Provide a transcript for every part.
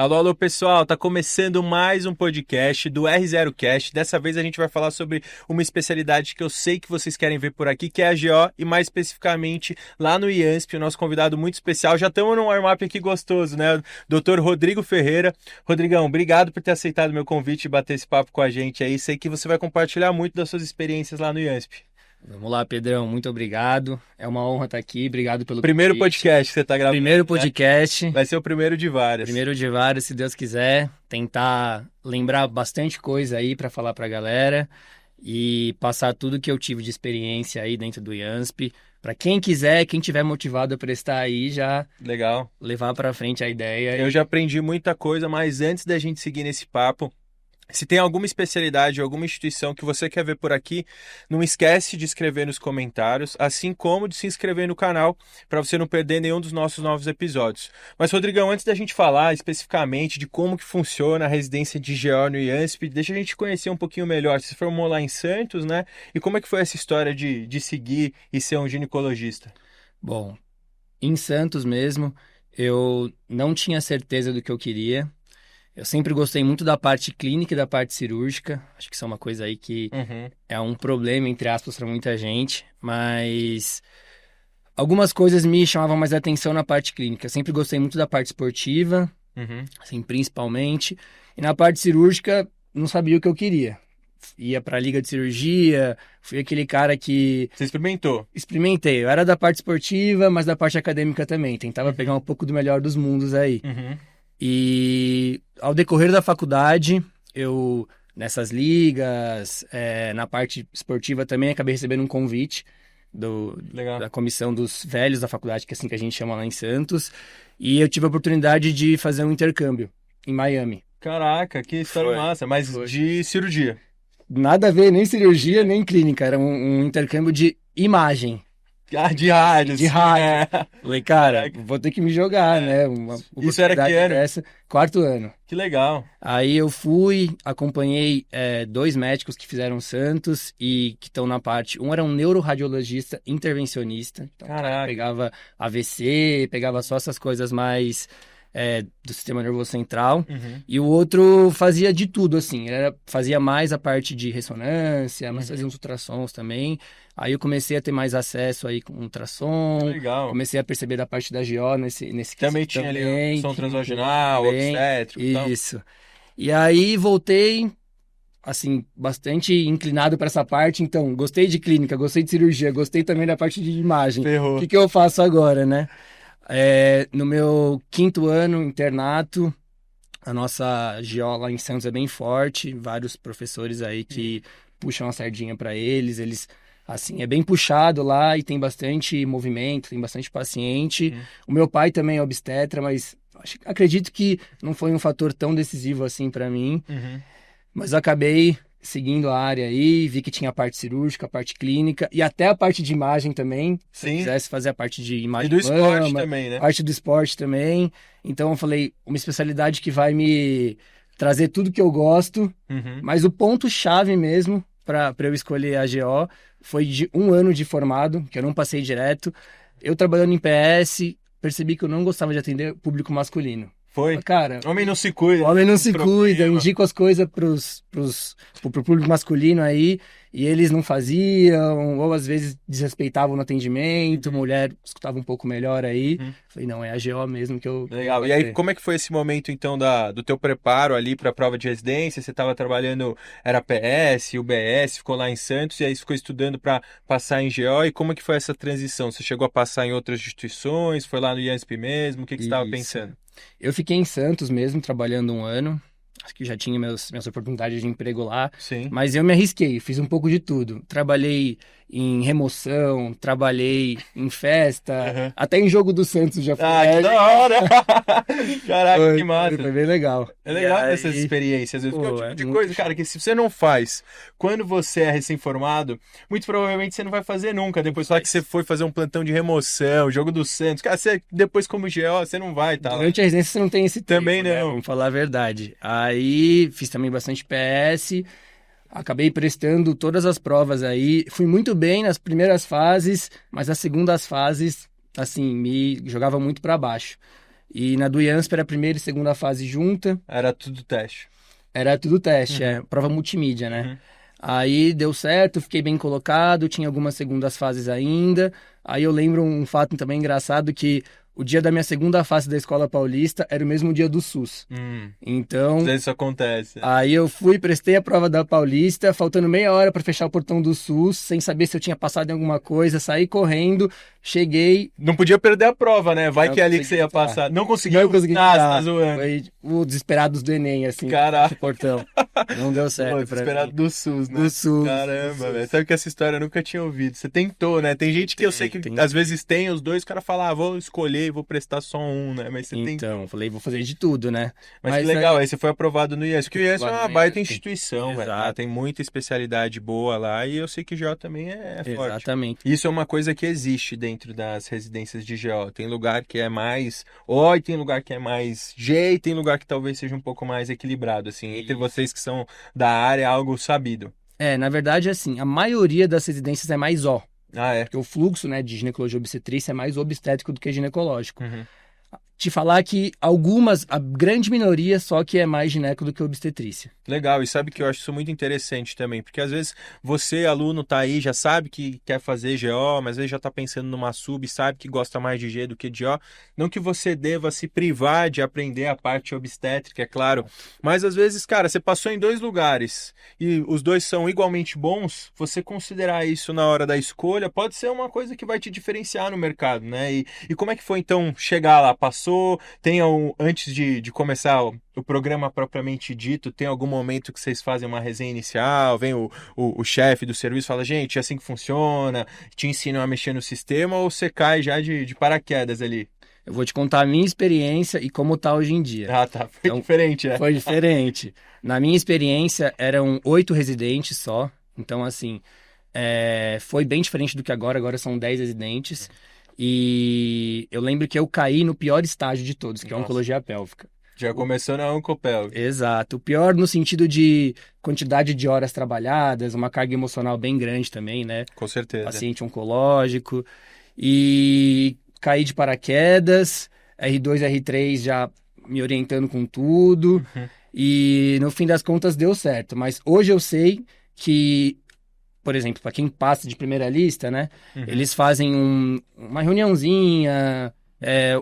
Alô, alô, pessoal, tá começando mais um podcast do R0Cast. Dessa vez a gente vai falar sobre uma especialidade que eu sei que vocês querem ver por aqui, que é a GO, e mais especificamente lá no IANSP, o nosso convidado muito especial. Já estamos num warm-up aqui gostoso, né? Dr. Rodrigo Ferreira. Rodrigão, obrigado por ter aceitado meu convite e bater esse papo com a gente aí. Sei que você vai compartilhar muito das suas experiências lá no IANSP. Vamos lá, Pedrão, muito obrigado. É uma honra estar aqui, obrigado pelo Primeiro convite. podcast que você tá gravando. Primeiro podcast. Né? Vai ser o primeiro de vários. Primeiro de vários, se Deus quiser. Tentar lembrar bastante coisa aí para falar pra galera e passar tudo que eu tive de experiência aí dentro do IANSP. Para quem quiser, quem tiver motivado a prestar aí, já legal, levar para frente a ideia. Eu já aprendi muita coisa, mas antes da gente seguir nesse papo, se tem alguma especialidade, alguma instituição que você quer ver por aqui, não esquece de escrever nos comentários, assim como de se inscrever no canal, para você não perder nenhum dos nossos novos episódios. Mas, Rodrigão, antes da gente falar especificamente de como que funciona a residência de GO no IANSP, deixa a gente conhecer um pouquinho melhor. Você se formou lá em Santos, né? E como é que foi essa história de seguir e ser um ginecologista? Bom, em Santos mesmo, eu não tinha certeza do que eu queria. Eu sempre gostei muito da parte clínica e da parte cirúrgica. Acho que isso é uma coisa aí que é um problema, entre aspas, para muita gente. Mas algumas coisas me chamavam mais atenção na parte clínica. Eu sempre gostei muito da parte esportiva, assim, principalmente. E na parte cirúrgica, não sabia o que eu queria. Ia para a liga de cirurgia, fui aquele cara que... Você experimentou? Experimentei. Eu era da parte esportiva, mas da parte acadêmica também. Tentava pegar um pouco do melhor dos mundos aí. E ao decorrer da faculdade, eu nessas ligas, na parte esportiva também, acabei recebendo um convite da comissão dos velhos da faculdade, que é assim que a gente chama lá em Santos, e eu tive a oportunidade de fazer um intercâmbio em Miami. Caraca, que história massa, mas de cirurgia. Nada a ver, nem cirurgia, nem clínica, era um intercâmbio de imagem. De rádio. De rádio. Falei, cara, vou ter que me jogar, né? Isso era que ano? Quarto ano. Que legal. Aí eu fui, acompanhei 2 médicos que fizeram Santos e que estão na parte... Um era um neuroradiologista intervencionista. Então, caraca. Pegava AVC, pegava só essas coisas mais... do sistema nervoso central, e o outro fazia de tudo, assim, fazia mais a parte de ressonância, mas fazia uns ultrassons também. Aí eu comecei a ter mais acesso aí com ultrassom, legal. Comecei a perceber da parte da GO nesse também tinha ali som transvaginal, obstétrico e tal. Isso. E aí voltei, assim, bastante inclinado para essa parte, então, gostei de clínica, gostei de cirurgia, gostei também da parte de imagem. Ferrou. O que eu faço agora, né? No meu 5º ano, internato, a nossa GO lá em Santos é bem forte, vários professores aí que puxam a sardinha para eles, assim, é bem puxado lá e tem bastante movimento, tem bastante paciente. O meu pai também é obstetra, mas acredito que não foi um fator tão decisivo assim para mim, mas acabei seguindo a área aí, vi que tinha a parte cirúrgica, a parte clínica e até a parte de imagem também. Se eu quisesse fazer a parte de imagem. E do esporte também, né? Parte do esporte também. Então eu falei, uma especialidade que vai me trazer tudo que eu gosto, mas o ponto-chave mesmo para eu escolher a GO foi de 1 ano de formado, que eu não passei direto. Eu trabalhando em PS, percebi que eu não gostava de atender público masculino. Foi? Cara, homem não se cuida. Homem não se cuida, indico as coisas pro público masculino aí, e eles não faziam, ou às vezes desrespeitavam no atendimento, mulher escutava um pouco melhor aí. Falei, não, é a GO mesmo que eu... Legal. E aí, como é que foi esse momento, então, do teu preparo ali para a prova de residência? Você estava trabalhando, era PS, UBS, ficou lá em Santos, e aí ficou estudando para passar em GO, e como é que foi essa transição? Você chegou a passar em outras instituições, foi lá no IANSP mesmo? O que você estava pensando? Eu fiquei em Santos mesmo, trabalhando 1 ano. Acho que já tinha minhas oportunidades de emprego lá. Sim. Mas eu me arrisquei, fiz um pouco de tudo. Trabalhei em remoção, trabalhei em festa, até em jogo do Santos já fui. Que da hora! Caraca, que massa! Foi bem legal. É legal essas experiências. Porque é o tipo de coisa, cara, que se você não faz quando você é recém-formado, muito provavelmente você não vai fazer nunca. Depois falar que você foi fazer um plantão de remoção, jogo do Santos. Cara, você, depois como GO, você não vai, tá? Durante a residência você não tem esse tempo, também não. Né? Vamos falar a verdade. Aí fiz também bastante PS, acabei prestando todas as provas aí. Fui muito bem nas primeiras fases, mas as segundas fases, assim, me jogava muito para baixo. E na do IANSP era a primeira e segunda fase junta. Era tudo teste. Era tudo teste, prova multimídia, né? Uhum. Aí deu certo, fiquei bem colocado, tinha algumas segundas fases ainda. Aí eu lembro um fato também engraçado que o dia da minha segunda fase da Escola Paulista era o mesmo dia do SUS. Então, Isso acontece. aí eu fui, prestei a prova da Paulista, faltando meia hora para fechar o portão do SUS, sem saber se eu tinha passado em alguma coisa, saí correndo, cheguei. Não podia perder a prova, né? Vai Não que é ali que consegui você ia entrar. passar. Não conseguiu? Não consegui Ah, você entrar. tá zoando. Foi o desesperados do Enem, assim, Caraca. o portão. Não deu certo Pô, pra desesperado mim. do SUS, né? Do SUS. Caramba, do SUS. velho. Sabe que essa história eu nunca tinha ouvido. Você tentou, né? Tem gente que eu sei que às vezes tem os dois, o cara fala, vou escolher e vou prestar só um, né? Mas você tem. Então, falei, vou fazer de tudo, né? Mas que legal, aí você foi aprovado no IES, porque o IES é uma aprovado no baita IES. instituição, velho. Exato. Tem muita especialidade boa lá e eu sei que GO também é forte. Exatamente. Isso é uma coisa que existe dentro das residências de GO. Tem lugar que é mais O e tem lugar que é mais G e tem lugar que talvez seja um pouco mais equilibrado, assim. Entre vocês que são da área, é algo sabido. Na verdade, assim, a maioria das residências é mais O. Ah, é? Porque o fluxo, né, de ginecologia e obstetrícia é mais obstétrico do que ginecológico. Uhum. Te falar que algumas, a grande minoria, só que é mais gineco do que obstetrícia. Legal, e sabe que eu acho isso muito interessante também, porque às vezes você, aluno, tá aí, já sabe que quer fazer GO, mas às vezes já tá pensando numa sub, sabe que gosta mais de G do que de O. Não que você deva se privar de aprender a parte obstétrica, é claro, mas às vezes, cara, você passou em dois lugares e os dois são igualmente bons, você considerar isso na hora da escolha pode ser uma coisa que vai te diferenciar no mercado, né? E como é que foi então chegar lá? Passou, antes de começar o programa propriamente dito, tem algum momento que vocês fazem uma resenha inicial, vem o chefe do serviço e fala, gente, é assim que funciona, te ensinam a mexer no sistema, ou você cai já de paraquedas ali? Eu vou te contar a minha experiência e como tá hoje em dia. Ah, tá. Foi diferente, né? Foi diferente. Na minha experiência, eram 8 residentes só. Então, assim, foi bem diferente do que agora. Agora são 10 residentes. E eu lembro que eu caí no pior estágio de todos, que é a oncologia pélvica. Já começou na oncopélvica. Exato. O pior no sentido de quantidade de horas trabalhadas, uma carga emocional bem grande também, né? Com certeza. Paciente oncológico. E caí de paraquedas, R2, R3 já me orientando com tudo. Uhum. E no fim das contas deu certo. Mas hoje eu sei que, por exemplo, para quem passa de primeira lista, né? Uhum. Eles fazem uma reuniãozinha.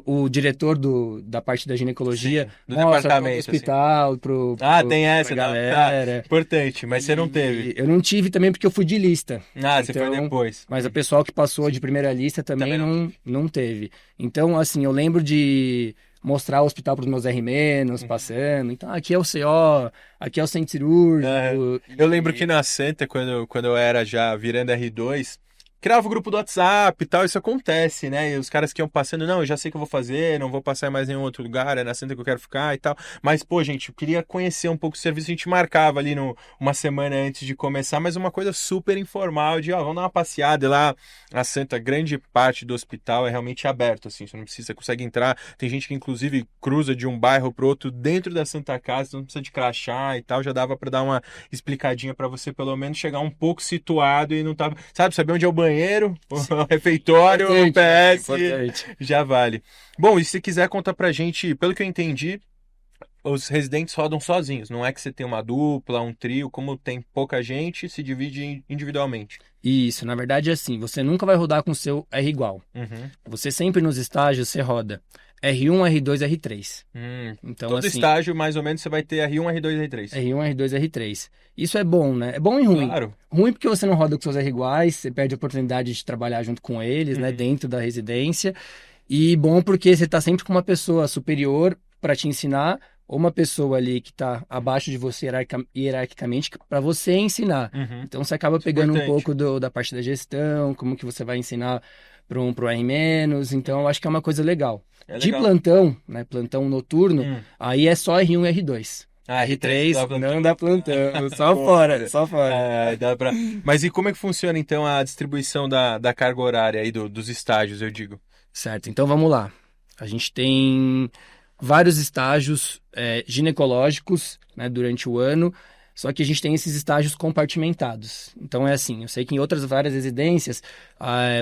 O diretor da parte da ginecologia do mostra departamento, o hospital assim. Tem essa, pra galera. Tá, importante, mas você não teve. Eu não tive também porque eu fui de lista. Você foi depois. Mas o pessoal que passou de primeira lista também não teve. Então, assim, eu lembro de mostrar o hospital para os meus R-, passando. Então, aqui é o CO, aqui é o centro cirúrgico. Eu lembro que na Santa, quando eu era já virando R2, criava o grupo do WhatsApp e tal, isso acontece, né? E os caras que iam passando, não, eu já sei o que eu vou fazer, não vou passar em mais nenhum outro lugar, é na Santa que eu quero ficar e tal. Mas, pô, gente, eu queria conhecer um pouco o serviço, a gente marcava ali uma semana antes de começar, mas uma coisa super informal, de, vamos dar uma passeada. E lá, a Santa, grande parte do hospital é realmente aberto, assim, você não precisa, você consegue entrar. Tem gente que, inclusive, cruza de um bairro pro outro dentro da Santa Casa, então não precisa de crachá e tal, já dava pra dar uma explicadinha pra você, pelo menos, chegar um pouco situado e não tava, saber onde é o banheiro, o refeitório, o PS, já vale. Bom, e se quiser contar pra gente, pelo que eu entendi, os residentes rodam sozinhos, não é que você tem uma dupla, um trio, como tem pouca gente, se divide individualmente. Isso, na verdade é assim, você nunca vai rodar com o seu R igual. Uhum. Você sempre nos estágios, você roda R1, R2, R3. Então, todo assim, estágio, mais ou menos, você vai ter R1, R2, R3. R1, R2, R3. Isso é bom, né? É bom e ruim. Claro. Ruim porque você não roda com seus R iguais, você perde a oportunidade de trabalhar junto com eles, né? Dentro da residência. E bom porque você tá sempre com uma pessoa superior para te ensinar, ou uma pessoa ali que tá abaixo de você hierarquicamente para você ensinar. Então você acaba pegando um pouco da parte da gestão, como que você vai ensinar pro R-. Então eu acho que é uma coisa legal. De plantão, né? Plantão noturno, aí é só R1 e R2. R3 não dá plantão, só fora. Dá pra... Mas e como é que funciona então a distribuição da carga horária aí dos estágios, eu digo? Certo, então vamos lá. A gente tem vários estágios ginecológicos, né, durante o ano. Só que a gente tem esses estágios compartimentados. Então é assim, eu sei que em outras várias residências,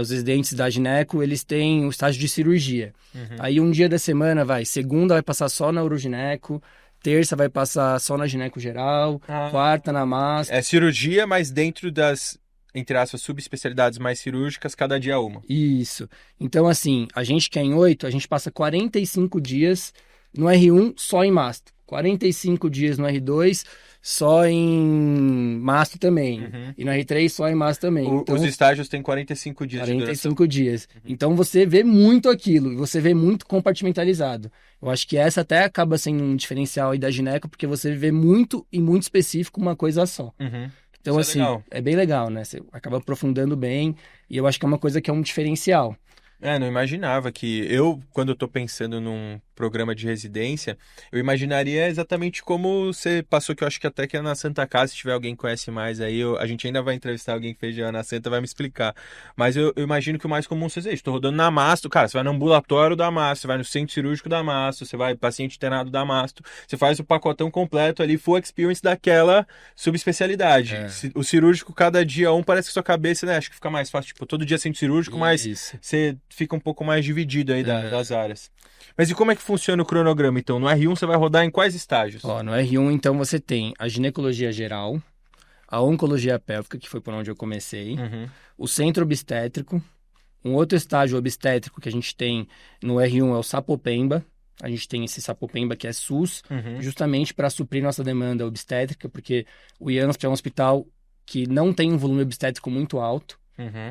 os residentes da gineco, eles têm o estágio de cirurgia. Aí um dia da semana segunda vai passar só na urogineco, terça vai passar só na gineco geral, quarta na mastro. É cirurgia, mas dentro das, entre aspas, subespecialidades mais cirúrgicas, cada dia uma. Isso. Então assim, a gente que é em 8, a gente passa 45 dias no R1 só em mastro. 45 dias no R2 só em mastro também. E no R3 só em mastro também. Então, os estágios têm 45 dias 45 dias. Então você vê muito aquilo, você vê muito compartimentalizado. Eu acho que essa até acaba sendo um diferencial aí da gineco, porque você vê muito e muito específico uma coisa só. Então, Isso assim, é bem legal, né? Você acaba aprofundando bem e eu acho que é uma coisa que é um diferencial. Não imaginava que quando eu tô pensando num programa de residência, eu imaginaria exatamente como você passou, que eu acho que até que é na Santa Casa, se tiver alguém que conhece mais aí, a gente ainda vai entrevistar alguém que fez já na Santa, vai me explicar. Mas eu imagino que o mais comum seja isso, tô rodando na mastro, cara, você vai no ambulatório da mastro, você vai no centro cirúrgico da mastro, você vai paciente internado da mastro, você faz o pacotão completo ali, full experience daquela subespecialidade. O cirúrgico, cada dia parece que sua cabeça, né, acho que fica mais fácil, tipo, todo dia centro cirúrgico, mas você fica um pouco mais dividido aí das áreas. Mas e como é que funciona o cronograma, então? No R1 você vai rodar em quais estágios? No R1, então, você tem a ginecologia geral, a oncologia pélvica, que foi por onde eu comecei, o centro obstétrico, um outro estágio obstétrico que a gente tem no R1 é o Sapopemba. A gente tem esse Sapopemba que é SUS, justamente para suprir nossa demanda obstétrica, porque o IANSP é um hospital que não tem um volume obstétrico muito alto.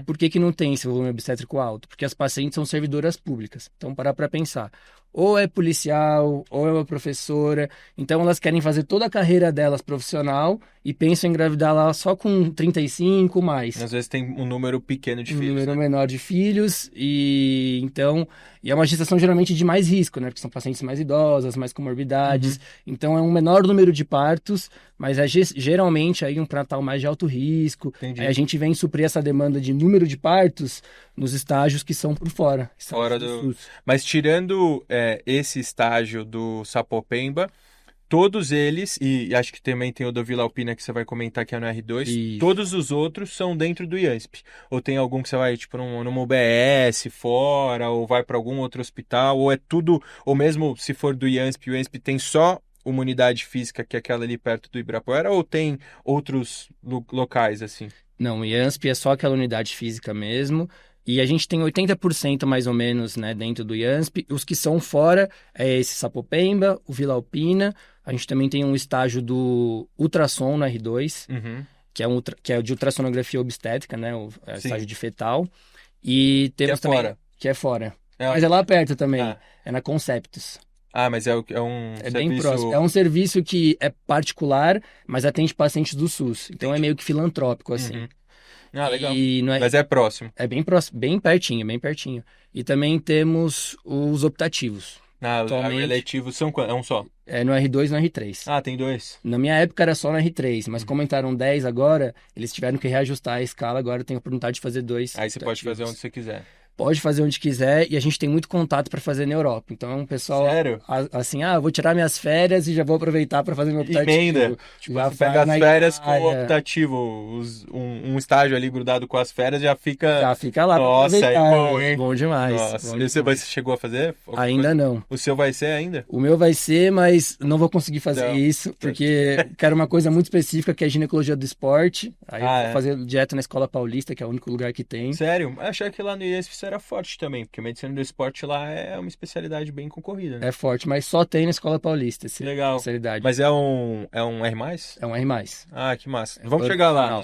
Por que não tem esse volume obstétrico alto? Porque as pacientes são servidoras públicas. Então, parar para pensar. Ou é policial, ou é uma professora. Então, elas querem fazer toda a carreira delas profissional e pensam em engravidar lá só com 35 mais. Às vezes tem um número pequeno de filhos. Um número menor de filhos. E é uma gestação geralmente de mais risco, né? Porque são pacientes mais idosas, mais comorbidades. Então, é um menor número de partos, mas é geralmente aí um pré-natal mais de alto risco. Aí a gente vem suprir essa demanda de número de partos nos estágios que são por fora. Fora do SUS. Mas tirando esse estágio do Sapopemba, todos eles, e acho que também tem o do Vila Alpina que você vai comentar que é no R2, todos os outros são dentro do IANSP. Ou tem algum que você vai, tipo, numa UBS fora, ou vai para algum outro hospital, ou é tudo, ou mesmo se for do IANSP, o IANSP tem só uma unidade física que é aquela ali perto do Ibirapuera, ou tem outros locais, assim? Não, o IANSP é só aquela unidade física mesmo. E a gente tem 80% mais ou menos, né, dentro do IANSP. Os que são fora é esse Sapopemba, o Vila Alpina. A gente também tem um estágio do ultrassom no R2, que é de ultrassonografia obstétrica, né, o estágio de fetal. E temos que é também fora. Que é fora. Mas é lá perto também. É na Conceptus. Mas é um serviço... bem próximo. É um serviço que é particular, mas atende pacientes do SUS. Então é meio que filantrópico, assim. Legal. Mas é próximo. É bem próximo, bem pertinho, bem pertinho. E também temos os optativos. Os eletivos são quantos? É um só? É no R2 e no R3. Tem dois? Na minha época era só no R3, mas como entraram 10 agora, eles tiveram que reajustar a escala, agora eu tenho a oportunidade de fazer 2. Aí você pode fazer onde você quiser. Pode fazer onde quiser e a gente tem muito contato para fazer na Europa. Então, o pessoal... Sério? Assim, eu vou tirar minhas férias e já vou aproveitar para fazer meu optativo. Emenda. Tipo, já você pega as férias com o optativo. Um estágio ali grudado com as férias já fica... Já fica lá. Nossa, é bom, hein? Bom demais. Nossa. Bom Você chegou a fazer? Ainda não. O seu vai ser ainda? O meu vai ser, mas não vou conseguir fazer isso, porque quero uma coisa muito específica, que é a ginecologia do esporte. Aí eu vou fazer direto na Escola Paulista, que é o único lugar que tem. Sério? Eu achei que lá no IANSP isso era forte também, porque medicina do esporte lá é uma especialidade bem concorrida, né? É forte, mas só tem na Escola Paulista essa especialidade. Mas é um R+? É um R+. Que massa. Vamos chegar lá,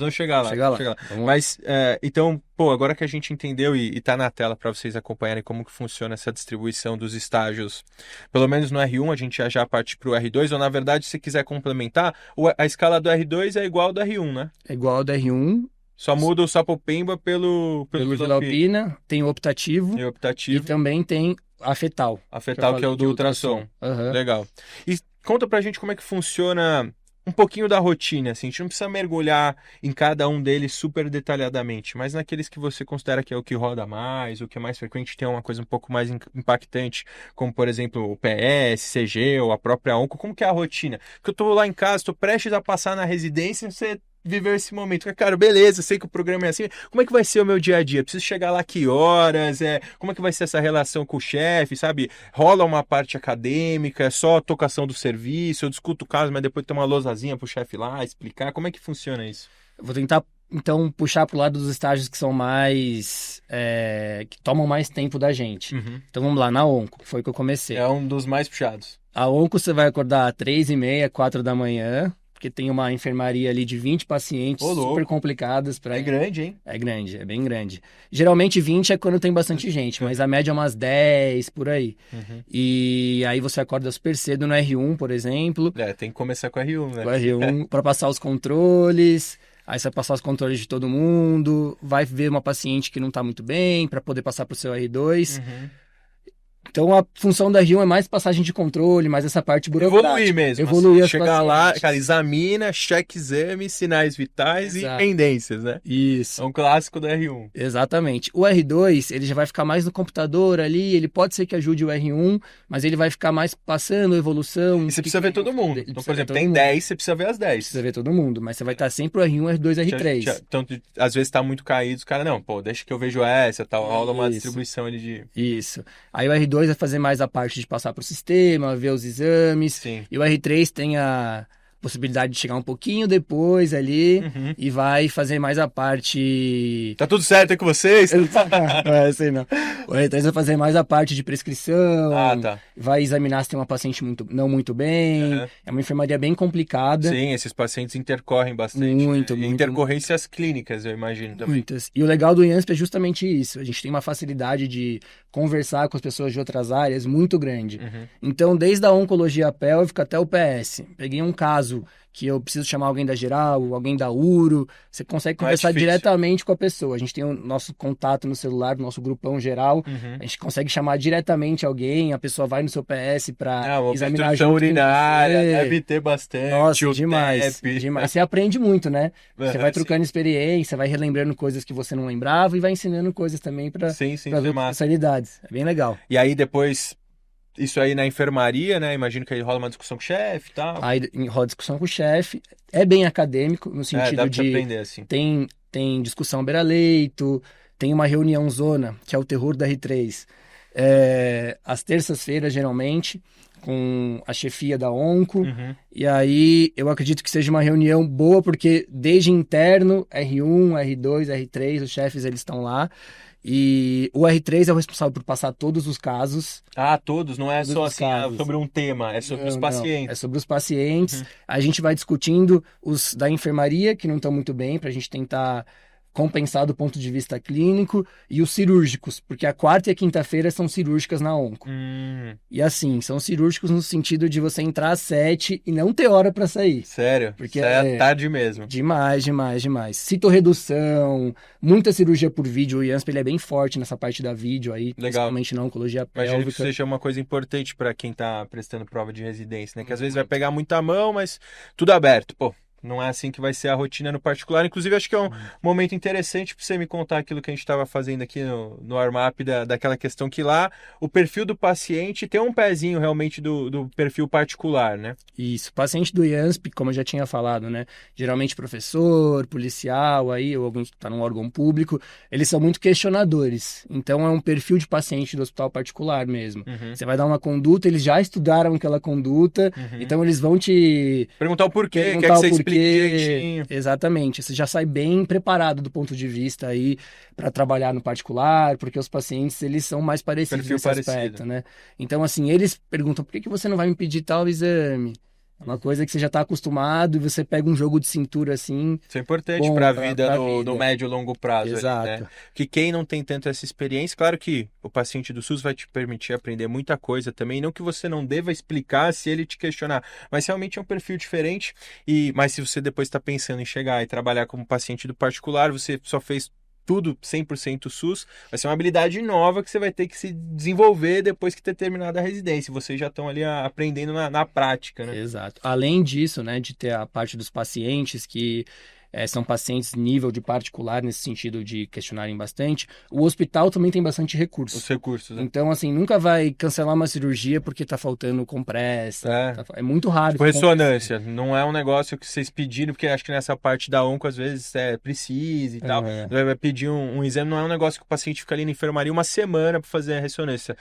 Mas, então, agora que a gente entendeu e tá na tela para vocês acompanharem como que funciona essa distribuição dos estágios, pelo menos no R1 a gente já parte pro R2, ou na verdade, se quiser complementar, a escala do R2 é igual ao do R1, né? É igual ao do R1. Só muda o Sapopemba pelo Vila Alpina, tem o optativo. E também tem a fetal. A fetal, que é o do ultrassom. Uhum. Legal. E conta pra gente como é que funciona um pouquinho da rotina, assim. A gente não precisa mergulhar em cada um deles super detalhadamente, mas naqueles que você considera que é o que roda mais, o que é mais frequente, tem uma coisa um pouco mais impactante, como, por exemplo, o PS, CG ou a própria Onco. Como que é a rotina? Porque eu tô lá em casa, tô prestes a passar na residência, você viveu esse momento. Cara, beleza, sei que o programa é assim. Como é que vai ser o meu dia a dia? Preciso chegar lá que horas? Como é que vai ser essa relação com o chefe, sabe? Rola uma parte acadêmica, é só tocação do serviço, eu discuto o caso, mas depois tem uma lousazinha pro chefe lá explicar. Como é que funciona isso? Eu vou tentar, então, puxar pro lado dos estágios que são mais... que tomam mais tempo da gente. Uhum. Então, vamos lá, na Onco, que foi que eu comecei. É um dos mais puxados. A Onco você vai acordar às 3h30, 4 da manhã, porque tem uma enfermaria ali de 20 pacientes super complicadas. É grande, hein? É grande, é bem grande. Geralmente 20 é quando tem bastante gente, mas a média é umas 10, por aí. Uhum. E aí você acorda super cedo no R1, por exemplo. Tem que começar com o R1, né? Com o R1 para passar os controles. Aí você vai passar os controles de todo mundo, vai ver uma paciente que não está muito bem para poder passar para o seu R2. Uhum. Então a função da R1 é mais passagem de controle, mais essa parte burocrática. Evoluir mesmo. Evoluir as chegar pacientes. lá, cara, examina, checa exame, sinais vitais Exato. e pendências, né? Isso. É um clássico do R1. Exatamente. O R2, ele já vai ficar mais no computador ali, ele pode ser que ajude o R1, mas ele vai ficar mais passando a evolução. E você precisa ver todo mundo. Então, por exemplo, tem 10, você precisa ver as 10. Precisa ver todo mundo, mas você vai estar sempre o R1, R2, R3. Então, às vezes tá muito caído, os caras, não, pô, deixa que eu vejo essa, tal, rola uma distribuição ali de... Isso. Aí o R2 vai fazer mais a parte de passar para o sistema, ver os exames. Sim. E o R3 tem a possibilidade de chegar um pouquinho depois ali e vai fazer mais a parte... Tá tudo certo aí com vocês? Não é assim, não. O R3 vai fazer mais a parte de prescrição, tá. vai examinar se tem uma paciente não muito bem. É uma enfermaria bem complicada. Sim, esses pacientes intercorrem bastante. Muito. Intercorrências clínicas, eu imagino também. Muitas. E o legal do IANSP é justamente isso. A gente tem uma facilidade de conversar com as pessoas de outras áreas muito grande. Então, desde a oncologia pélvica até o PS. Peguei um caso que eu preciso chamar alguém da geral, alguém da uro, você consegue conversar diretamente com a pessoa. A gente tem o nosso contato no celular, nosso grupão geral, a gente consegue chamar diretamente alguém, a pessoa vai no seu PS para examinar junto urinária, deve ter bastante. Nossa, demais. Você aprende muito, né? Você vai trocando experiência, vai relembrando coisas que você não lembrava e vai ensinando coisas também para ver especialidades. É bem legal. E aí depois... Isso aí na enfermaria, né? Imagino que aí rola uma discussão com o chefe e tal. Aí rola discussão com o chefe. É bem acadêmico, no sentido dá de... pra aprender, assim. Tem discussão beira-leito, tem uma reunião zona, que é o terror da R3. Às terças-feiras, geralmente, com a chefia da Onco. E aí, eu acredito que seja uma reunião boa, porque desde interno, R1, R2, R3, os chefes, eles estão lá. E o R3 é o responsável por passar todos os casos. Todos? Não é só assim, sobre um tema, é sobre os pacientes. É sobre os pacientes. A gente vai discutindo os da enfermaria, que não estão muito bem, para a gente tentar compensar do ponto de vista clínico, e os cirúrgicos, porque a quarta e a quinta-feira são cirúrgicas na Onco. E assim, são cirúrgicos no sentido de você entrar às 7 e não ter hora para sair. Sério? Porque é tarde mesmo. Demais. Citorredução, muita cirurgia por vídeo. O IANSP ele é bem forte nessa parte da vídeo aí, principalmente na oncologia pélvica. Imagino que isso seja uma coisa importante para quem tá prestando prova de residência, né? Que às vezes vai pegar muita mão, mas tudo aberto, pô. Não é assim que vai ser a rotina no particular. Inclusive, acho que é um momento interessante para você me contar aquilo que a gente estava fazendo aqui no warm-up, daquela questão que lá o perfil do paciente tem um pezinho realmente do perfil particular, né? Isso. Paciente do IANSP, como eu já tinha falado, né? Geralmente professor, policial, aí, ou alguém que está num órgão público, eles são muito questionadores. Então, é um perfil de paciente do hospital particular mesmo. Você vai dar uma conduta, eles já estudaram aquela conduta, então eles vão te... Perguntar o porquê, quer que você explique direitinho. Exatamente, você já sai bem preparado do ponto de vista aí para trabalhar no particular, porque os pacientes eles são mais parecidos nesse aspecto, né? Então assim, eles perguntam por que você não vai me pedir tal exame? É uma coisa que você já está acostumado e você pega um jogo de cintura assim. Isso é importante para a vida no médio e longo prazo. Exato. Ali, né? Que quem não tem tanto essa experiência, claro que o paciente do SUS vai te permitir aprender muita coisa também. Não que você não deva explicar se ele te questionar, mas realmente é um perfil diferente. Mas se você depois está pensando em chegar e trabalhar como paciente do particular, você só fez tudo 100% SUS, vai ser uma habilidade nova que você vai ter que se desenvolver depois que ter terminado a residência. Vocês já estão ali aprendendo na prática, né? Exato. Além disso, né, de ter a parte dos pacientes que são pacientes nível de particular, nesse sentido de questionarem bastante, o hospital também tem bastante recursos. Os recursos, né? Então, assim, nunca vai cancelar uma cirurgia porque tá faltando compressa. É muito raro. Tipo, ressonância. Não é um negócio que vocês pediram, porque acho que nessa parte da onco, às vezes, precisa e tal. Vai pedir um exame, não é um negócio que o paciente fica ali na enfermaria uma semana para fazer a ressonância.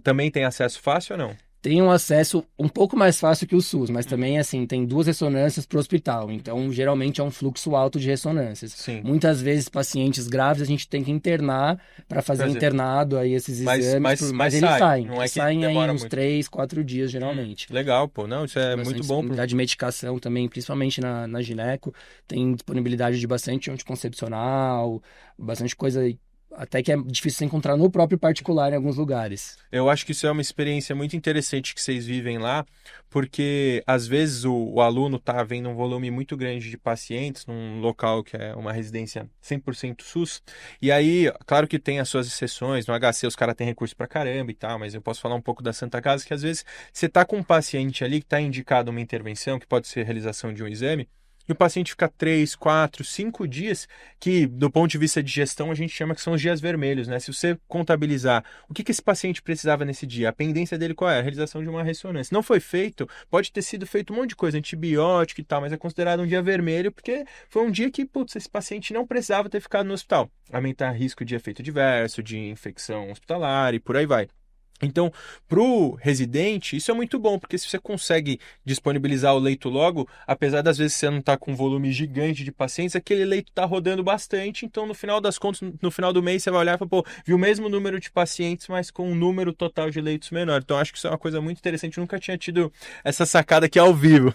Também tem acesso fácil ou não? Tem um acesso um pouco mais fácil que o SUS, mas também, assim, tem 2 ressonâncias para o hospital. Então, geralmente é um fluxo alto de ressonâncias. Sim. Muitas vezes, pacientes grávidos, a gente tem que internar para fazer internado aí esses exames. Mas eles saem. Não é que saem aí uns muito. 3, 4 dias, geralmente. Legal, pô. Não, isso é muito bom. Disponibilidade de medicação também, principalmente na gineco. Tem disponibilidade de bastante anticoncepcional, bastante coisa até que é difícil encontrar no próprio particular em alguns lugares. Eu acho que isso é uma experiência muito interessante que vocês vivem lá, porque às vezes o aluno está vendo um volume muito grande de pacientes num local que é uma residência 100% SUS, e aí, claro que tem as suas exceções, no HC os caras têm recurso pra caramba e tal, mas eu posso falar um pouco da Santa Casa, que às vezes você está com um paciente ali que está indicado uma intervenção, que pode ser a realização de um exame, e o paciente fica 3, 4, 5 dias, que do ponto de vista de gestão a gente chama que são os dias vermelhos, né? Se você contabilizar o que esse paciente precisava nesse dia, a pendência dele qual é? A realização de uma ressonância. Não foi feito, pode ter sido feito um monte de coisa, antibiótico e tal, mas é considerado um dia vermelho porque foi um dia que, putz, esse paciente não precisava ter ficado no hospital. Aumentar risco de efeito adverso, de infecção hospitalar e por aí vai. Então, para o residente, isso é muito bom, porque se você consegue disponibilizar o leito logo, apesar das vezes você não estar com um volume gigante de pacientes, aquele leito está rodando bastante, então no final das contas, no final do mês, você vai olhar e falar, pô, viu o mesmo número de pacientes, mas com um número total de leitos menor. Então, acho que isso é uma coisa muito interessante, eu nunca tinha tido essa sacada aqui ao vivo.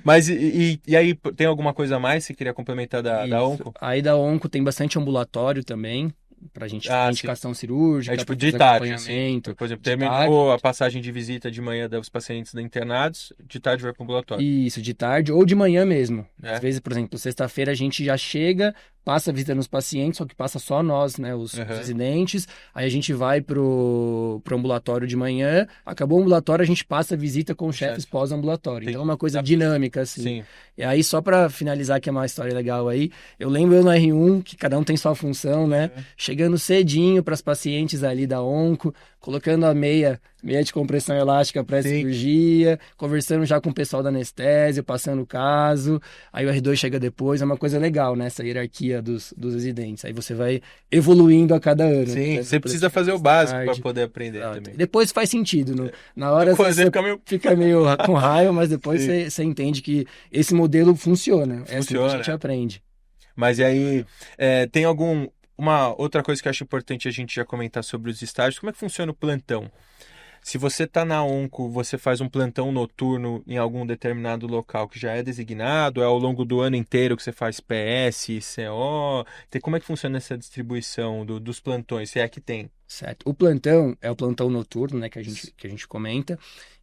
Mas, e aí, tem alguma coisa a mais que você queria complementar da onco? Aí da onco tem bastante ambulatório também, pra gente ter indicação cirúrgica, tipo de tarde, assim. Por exemplo, terminou a passagem de visita de manhã dos pacientes internados, de tarde vai para o ambulatório. Isso, de tarde ou de manhã mesmo. Às vezes, por exemplo, sexta-feira a gente já chega, passa a visita nos pacientes, só que passa só nós, né, os residentes. Aí a gente vai pro ambulatório de manhã, acabou o ambulatório, a gente passa a visita com os chefes pós-ambulatório. Então é uma coisa dinâmica, assim. Sim. E aí, só pra finalizar, que é uma história legal aí, eu lembro no R1, que cada um tem sua função, né? Chegando cedinho para as pacientes ali da onco, colocando a meia de compressão elástica pré-cirurgia, conversando já com o pessoal da anestésio, passando o caso, aí o R2 chega depois, é uma coisa legal, né? Essa hierarquia dos residentes. Aí você vai evoluindo a cada ano. Sim, você precisa fazer o básico para poder aprender também. Depois faz sentido. Na hora você fica meio com raiva, mas depois você entende que esse modelo funciona. É assim que a gente aprende. Mas e aí, tem uma outra coisa que eu acho importante a gente já comentar sobre os estágios, como é que funciona o plantão? Se você está na onco, você faz um plantão noturno em algum determinado local que já é designado, é ao longo do ano inteiro que você faz PS, CO, como é que funciona essa distribuição dos plantões, se é que tem? Certo. O plantão é o plantão noturno, né, que a gente comenta,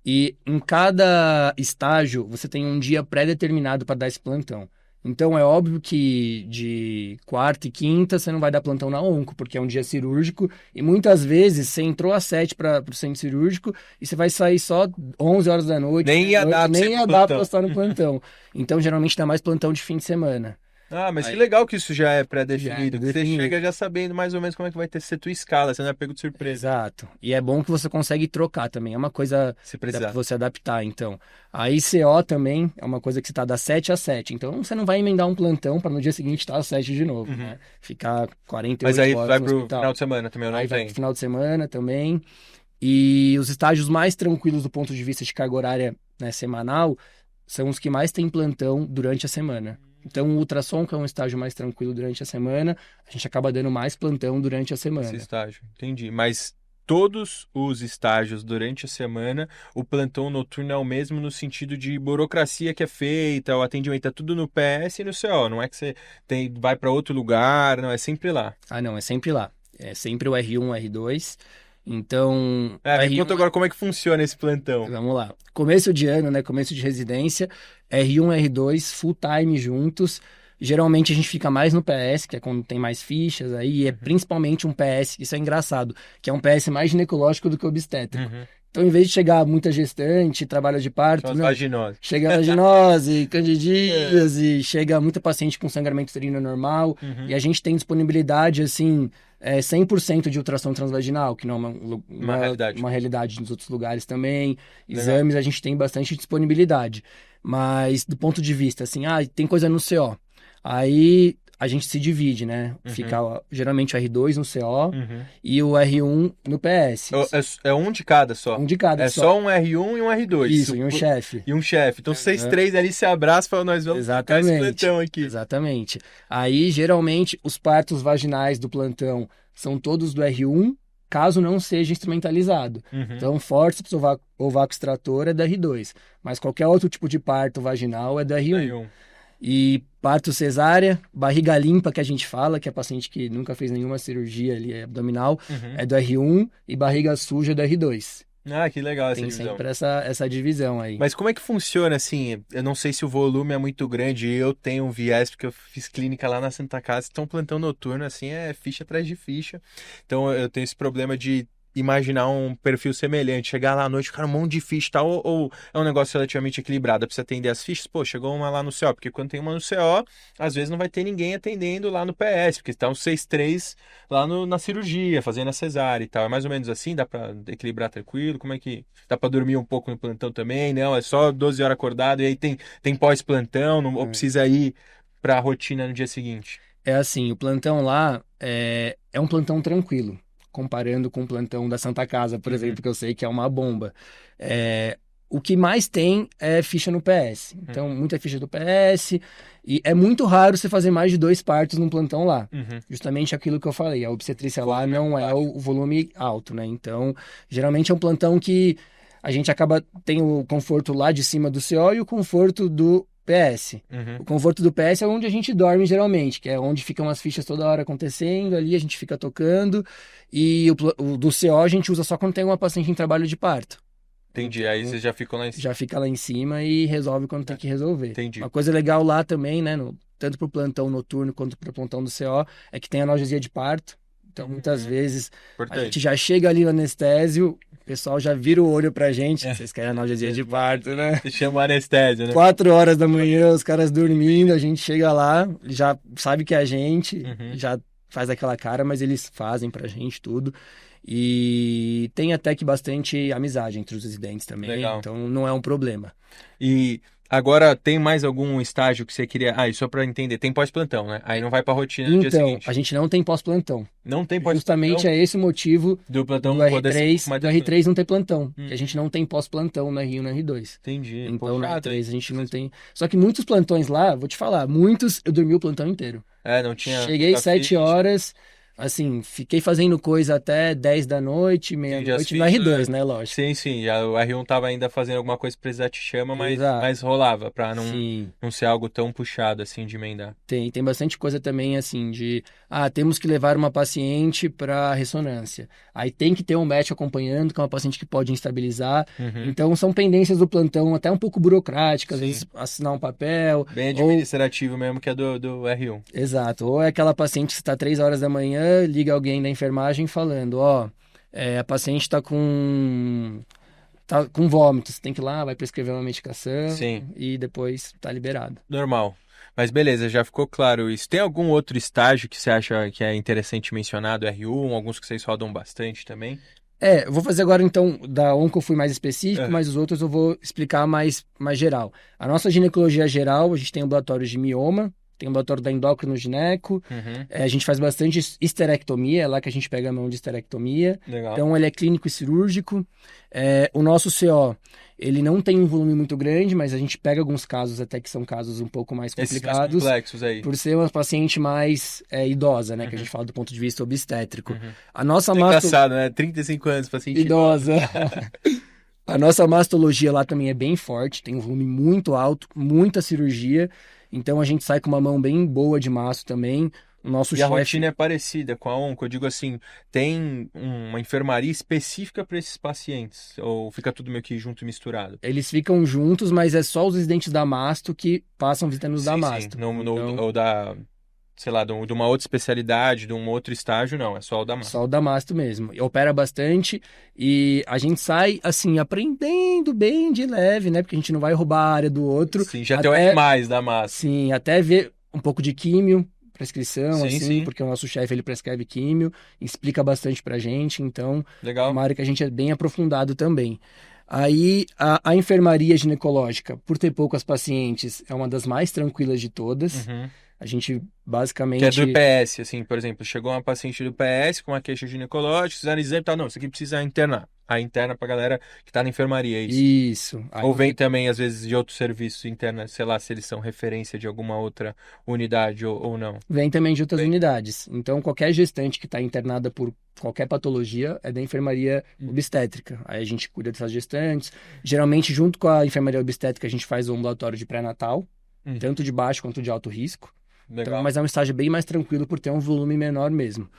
e em cada estágio você tem um dia pré-determinado para dar esse plantão. Então, é óbvio que de quarta e quinta você não vai dar plantão na onco, porque é um dia cirúrgico, e muitas vezes você entrou às 7 para o centro cirúrgico e você vai sair só 11 horas da noite. Nem ia dar para estar no plantão. Então, geralmente dá mais plantão de fim de semana. Mas que legal que isso já é pré-definido. Você chega já sabendo mais ou menos como é que vai ser tua escala, você não é pego de surpresa. Exato. E é bom que você consegue trocar também. É uma coisa para você adaptar, então. A ICO também é uma coisa que você está das 7 às 7. Então você não vai emendar um plantão para no dia seguinte estar às 7 de novo, né? Ficar 48 horas. Mas aí vai pro final de semana também, não aí tem? Vai pro final de semana também. E os estágios mais tranquilos do ponto de vista de carga horária, né, semanal são os que mais têm plantão durante a semana. Então, o ultrassom, que é um estágio mais tranquilo durante a semana, a gente acaba dando mais plantão durante a semana. Esse estágio, entendi. Mas todos os estágios durante a semana, o plantão noturno é o mesmo no sentido de burocracia que é feita, o atendimento é tudo no PS e no CO. Não é que você vai para outro lugar, não, é sempre lá. Não, é sempre lá. É sempre o R1, R2... Então... Me conta agora como é que funciona esse plantão. Vamos lá. Começo de ano, né? Começo de residência, R1 e R2, full time juntos. Geralmente a gente fica mais no PS, que é quando tem mais fichas aí, e é principalmente um PS, isso é engraçado, que é um PS mais ginecológico do que obstétrico. Uhum. Então, em vez de chegar muita gestante, trabalho de parto, São as não, vaginoses. chega vaginose, candidíase, chega muita paciente com sangramento uterino normal, Uhum. e a gente tem disponibilidade, assim, 100% de ultrassom transvaginal, que não é uma realidade nos outros lugares também. Exames, a gente tem bastante disponibilidade. Mas, do ponto de vista, assim, tem coisa no CO. Aí a gente se divide, né? Uhum. Fica geralmente o R2 no CO Uhum. e o R1 no PS. É um de cada só. Um de cada É só um R1 e um R2. Isso, e um chefe. E um chefe. Então vocês três ali se abraçam e falam, nós vamos ficar esse plantão aqui. Exatamente. Aí, geralmente, os partos vaginais do plantão são todos do R1, caso não seja instrumentalizado. Uhum. Então, fórceps ou vácuo extrator é do R2. Mas qualquer outro tipo de parto vaginal é do R1. E parto cesárea, barriga limpa que a gente fala, que é paciente que nunca fez nenhuma cirurgia ali abdominal, é do R1 e barriga suja é do R2. Ah, que legal essa Tem divisão. sempre essa divisão aí. Mas como é que funciona, assim? Eu não sei se o volume é muito grande. Eu tenho um viés, porque eu fiz clínica lá na Santa Casa. Então, plantão noturno, assim, é ficha atrás de ficha. Então, eu tenho esse problema de imaginar um perfil semelhante. Chegar lá à noite, cara, um monte de ficha e tal. Ou é um negócio relativamente equilibrado. Precisa atender as fichas? Pô, chegou uma lá no CO. Porque quando tem uma no CO, às vezes não vai ter ninguém atendendo lá no PS. Porque estão 6-3 lá na cirurgia, fazendo a cesárea e tal. É mais ou menos assim? Dá pra equilibrar tranquilo? Como é que... Dá pra dormir um pouco no plantão também? Não, é só 12 horas acordado e aí tem pós-plantão, ou precisa ir pra rotina no dia seguinte? É assim, o plantão lá é um plantão tranquilo, comparando com o plantão da Santa Casa, por exemplo, que eu sei que é uma bomba. O que mais tem é ficha no PS. Então, muita ficha do PS. E é muito raro você fazer mais de 2 partos num plantão lá. Justamente aquilo que eu falei. A obstetrícia lá não é o volume alto, né? Então, geralmente é um plantão que a gente tem o conforto lá de cima do CO e o conforto do PS. O conforto do PS é onde a gente dorme geralmente, que é onde ficam as fichas toda hora acontecendo, ali a gente fica tocando. E o do CO a gente usa só quando tem uma paciente em trabalho de parto. Entendi, então, aí vocês já ficam lá em cima. Já fica lá em cima e resolve quando tem que resolver. Entendi. Uma coisa legal lá também, né, tanto pro plantão noturno quanto pro plantão do CO, é que tem analgesia de parto. Então, muitas vezes, a gente já chega ali no anestésio, o pessoal já vira o olho pra gente. Vocês querem analgesia de parto, né? Chama o anestésio, né? 4 horas da manhã, os caras dormindo, a gente chega lá, já sabe que é a gente, já faz aquela cara, mas eles fazem pra gente tudo. E tem até que bastante amizade entre os residentes também, Legal. Então não é um problema. E agora, tem mais algum estágio que você queria... Ah, e só pra entender, tem pós-plantão, né? Aí não vai pra rotina no dia seguinte. Então, a gente não tem pós-plantão. Não tem pós-plantão? Justamente é esse o motivo do plantão do R3 não ter plantão. Que a gente não tem pós-plantão no R1 e no R2. Entendi. Então no R3 a gente não tem... Só que muitos plantões lá, vou te falar, eu dormi o plantão inteiro. Não tinha... Cheguei 7 horas... Assim, fiquei fazendo coisa até 10 da noite, meia-noite, no R2, né, lógico. Sim, o R1 tava ainda fazendo alguma coisa, precisar te chama, mas rolava, pra não ser algo tão puxado, assim, de emendar. Tem bastante coisa também, assim, temos que levar uma paciente pra ressonância. Aí tem que ter um médico acompanhando, que é uma paciente que pode instabilizar. Então, são pendências do plantão, até um pouco burocráticas, às vezes assinar um papel. Bem administrativo mesmo, que é do R1. Exato, ou é aquela paciente que está 3 horas da manhã, liga alguém da enfermagem falando, a paciente tá com vômitos, tem que ir lá, vai prescrever uma medicação e depois tá liberado. Normal. Mas beleza, já ficou claro isso. Tem algum outro estágio que você acha que é interessante mencionar do R1? Alguns que vocês rodam bastante também? Eu vou fazer agora então, da onco eu fui mais específico, mas os outros eu vou explicar mais geral. A nossa ginecologia geral, a gente tem ambulatórios de mioma, tem ambulatório da endócrino gineco, a gente faz bastante histerectomia, é lá que a gente pega a mão de histerectomia. Legal. Então ele é clínico e cirúrgico. O nosso CO, ele não tem um volume muito grande, mas a gente pega alguns casos até que são casos um pouco mais complicados. Esses mais complexos aí. Por ser uma paciente mais idosa, né, que a gente fala do ponto de vista obstétrico. A nossa engraçado, né? 35 anos, paciente idosa. A nossa mastologia lá também é bem forte, tem um volume muito alto, muita cirurgia. Então a gente sai com uma mão bem boa de masto também. O nosso E a chefe, rotina é parecida com a onco? Eu digo assim, tem uma enfermaria específica para esses pacientes? Ou fica tudo meio que junto e misturado? eles ficam juntos, mas é só os residentes da Masto que passam visitando os da Sim, sim. Masto. Então, Ou da, sei lá, de uma outra especialidade, de um outro estágio, não. É só o da massa. só o Damasto mesmo. E opera bastante e a gente sai, assim, aprendendo bem de leve, né? Porque a gente não vai roubar a área do outro. Sim, já tem o Até, R+, da massa. sim, até ver um pouco de químio, prescrição, Sim, assim, sim. porque o nosso chefe, ele prescreve químio, explica bastante pra gente, então é Legal. uma área que a gente é bem aprofundado também. Aí, a enfermaria ginecológica, por ter poucas pacientes, é uma das mais tranquilas de todas. Uhum. A gente Que é do basicamente. IPS, assim, por exemplo, chegou uma paciente do IPS com uma queixa ginecológica, fizeram exame e tal, não, isso aqui precisa internar. A interna pra galera que tá na enfermaria, é isso. Isso. Ou vem Aí também, às vezes, de outros serviços internos, sei lá, se eles são referência de alguma outra unidade ou não. vem também de outras Vem. unidades. Então, qualquer gestante que está internada por qualquer patologia é da enfermaria obstétrica. Aí a gente cuida dessas gestantes. Geralmente, junto com a enfermaria obstétrica, a gente faz o ambulatório de pré-natal, tanto de baixo quanto de alto risco. Então, Legal. mas é um estágio bem mais tranquilo por ter um volume menor mesmo.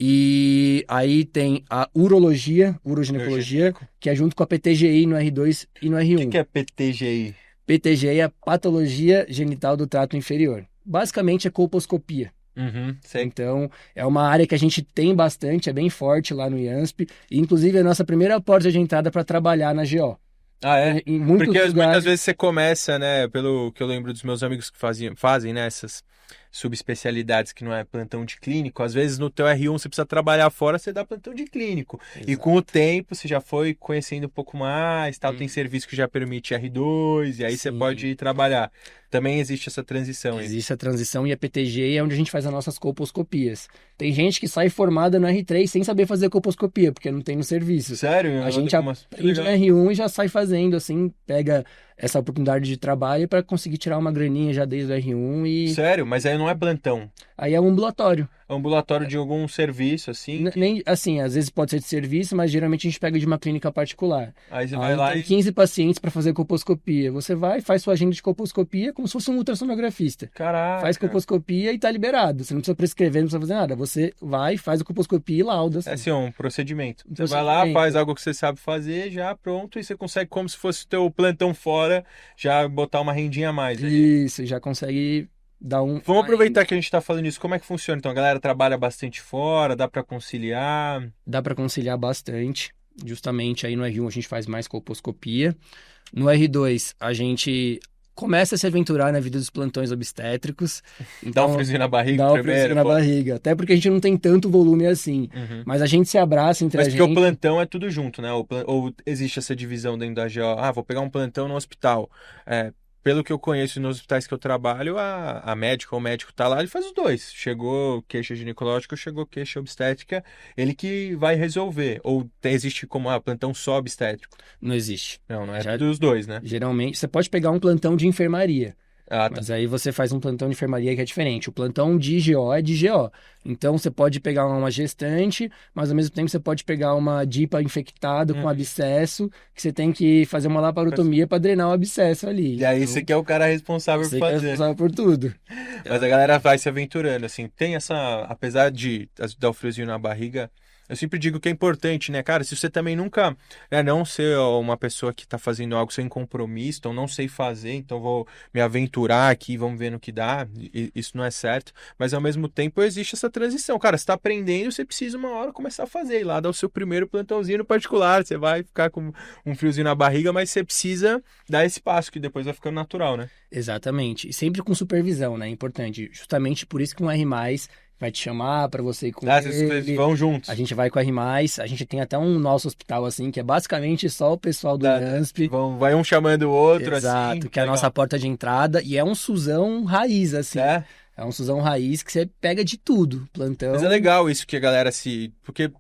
E aí tem a urologia, uroginecologia, Urogênico. que é junto com a PTGI no R2 e no O R1. que é PTGI? PTGI é a patologia genital do trato inferior. Basicamente é colposcopia. Uhum, sei. Então, é uma área que a gente tem bastante, é bem forte lá no IANSP, e inclusive é a nossa primeira porta de entrada para trabalhar na GO. Ah, é? Em muitos Porque muitas lugares, vezes você começa, né, pelo que eu lembro dos meus amigos que fazem, né, essas subespecialidades que não é plantão de clínico, às vezes no teu R1 você precisa trabalhar fora, você dá plantão de clínico. E com o tempo você já foi conhecendo um pouco mais, tal, tem serviço que já permite R2, e aí você sim, pode ir trabalhar. Também existe essa transição aí. existe a transição e a PTG é onde a gente faz as nossas colposcopias. Tem gente que sai formada no R3 sem saber fazer colposcopia, porque não tem no serviço. Sério? A gente Que aprende no legal. R1 e já sai fazendo, assim, pega essa oportunidade de trabalho para conseguir tirar uma graninha já desde o R1 e Sério? Mas aí não é plantão. aí é um ambulatório. É ambulatório de algum serviço, assim, Nem, assim, às vezes pode ser de serviço, mas geralmente a gente pega de uma clínica particular. aí você vai Aí lá tem e... 15 pacientes para fazer colposcopia. Você vai, faz sua agenda de colposcopia como se fosse um ultrassonografista. Faz Caraca. colposcopia e tá liberado. Você não precisa prescrever, não precisa fazer nada. Você vai, faz a colposcopia e lauda. É Assim. assim, um procedimento. Um Você vai lá, procedimento. faz algo que você sabe fazer, já pronto, e você consegue, como se fosse o teu plantão fora, já botar uma rendinha a mais ali. Isso, já consegue dar Vamos aproveitar que a gente tá falando isso. Como é que funciona? Então, a galera trabalha bastante fora, dá pra conciliar. dá para conciliar bastante. Justamente aí no R1 a gente faz mais colposcopia. No R2 a gente começa a se aventurar na vida dos plantões obstétricos. Dá um Então friozinho na barriga dá o primeiro, friozinho na pô. barriga. Até porque a gente não tem tanto volume assim. Uhum. Mas a gente se abraça entre Mas a porque o gente. plantão é tudo junto, né? Ou existe essa divisão dentro da GO? Ah, vou pegar um plantão no hospital. Pelo que eu conheço nos hospitais que eu trabalho, a médica ou o médico tá lá, ele faz os dois. Chegou queixa ginecológica, chegou queixa obstétrica, ele que vai resolver. Ou existe como plantão só obstétrico? Não existe. Não é Já, dos dois, né? geralmente, você pode pegar um plantão de enfermaria. Ah, tá. Mas aí você faz um plantão de enfermaria que é diferente. O plantão de GO é de GO. Então você pode pegar uma gestante, mas ao mesmo tempo você pode pegar uma DIPA infectada com abscesso, que você tem que fazer uma laparotomia para drenar o abscesso ali. E aí Então, você que é o cara responsável por você que é fazer. responsável por tudo. Mas a galera vai se aventurando, assim. Tem essa... Apesar de dar o friozinho na barriga, eu sempre digo que é importante, né, cara? Se você também nunca... não ser uma pessoa que tá fazendo algo sem compromisso, então não sei fazer, então vou me aventurar aqui, vamos ver no que dá. Isso não é certo. Mas ao mesmo tempo existe essa transição. Cara, você tá aprendendo, você precisa uma hora começar a fazer. Ir lá dar o seu primeiro plantãozinho no particular. Você vai ficar com um friozinho na barriga, mas você precisa dar esse passo, que depois vai ficando natural, né? Exatamente. E sempre com supervisão, né? É importante. Justamente por isso que um R+, vai te chamar para você ir com Vocês ele. vão juntos. A gente vai com o R+, a gente tem até um nosso hospital, assim, que é basicamente só o pessoal do IANSP. Vai um chamando o outro, Exato, assim. que é a nossa porta de entrada. E é um SUSão raiz, assim. É. É um SUSão raiz que você pega de tudo. Plantão. Mas é legal isso que a galera se... Porque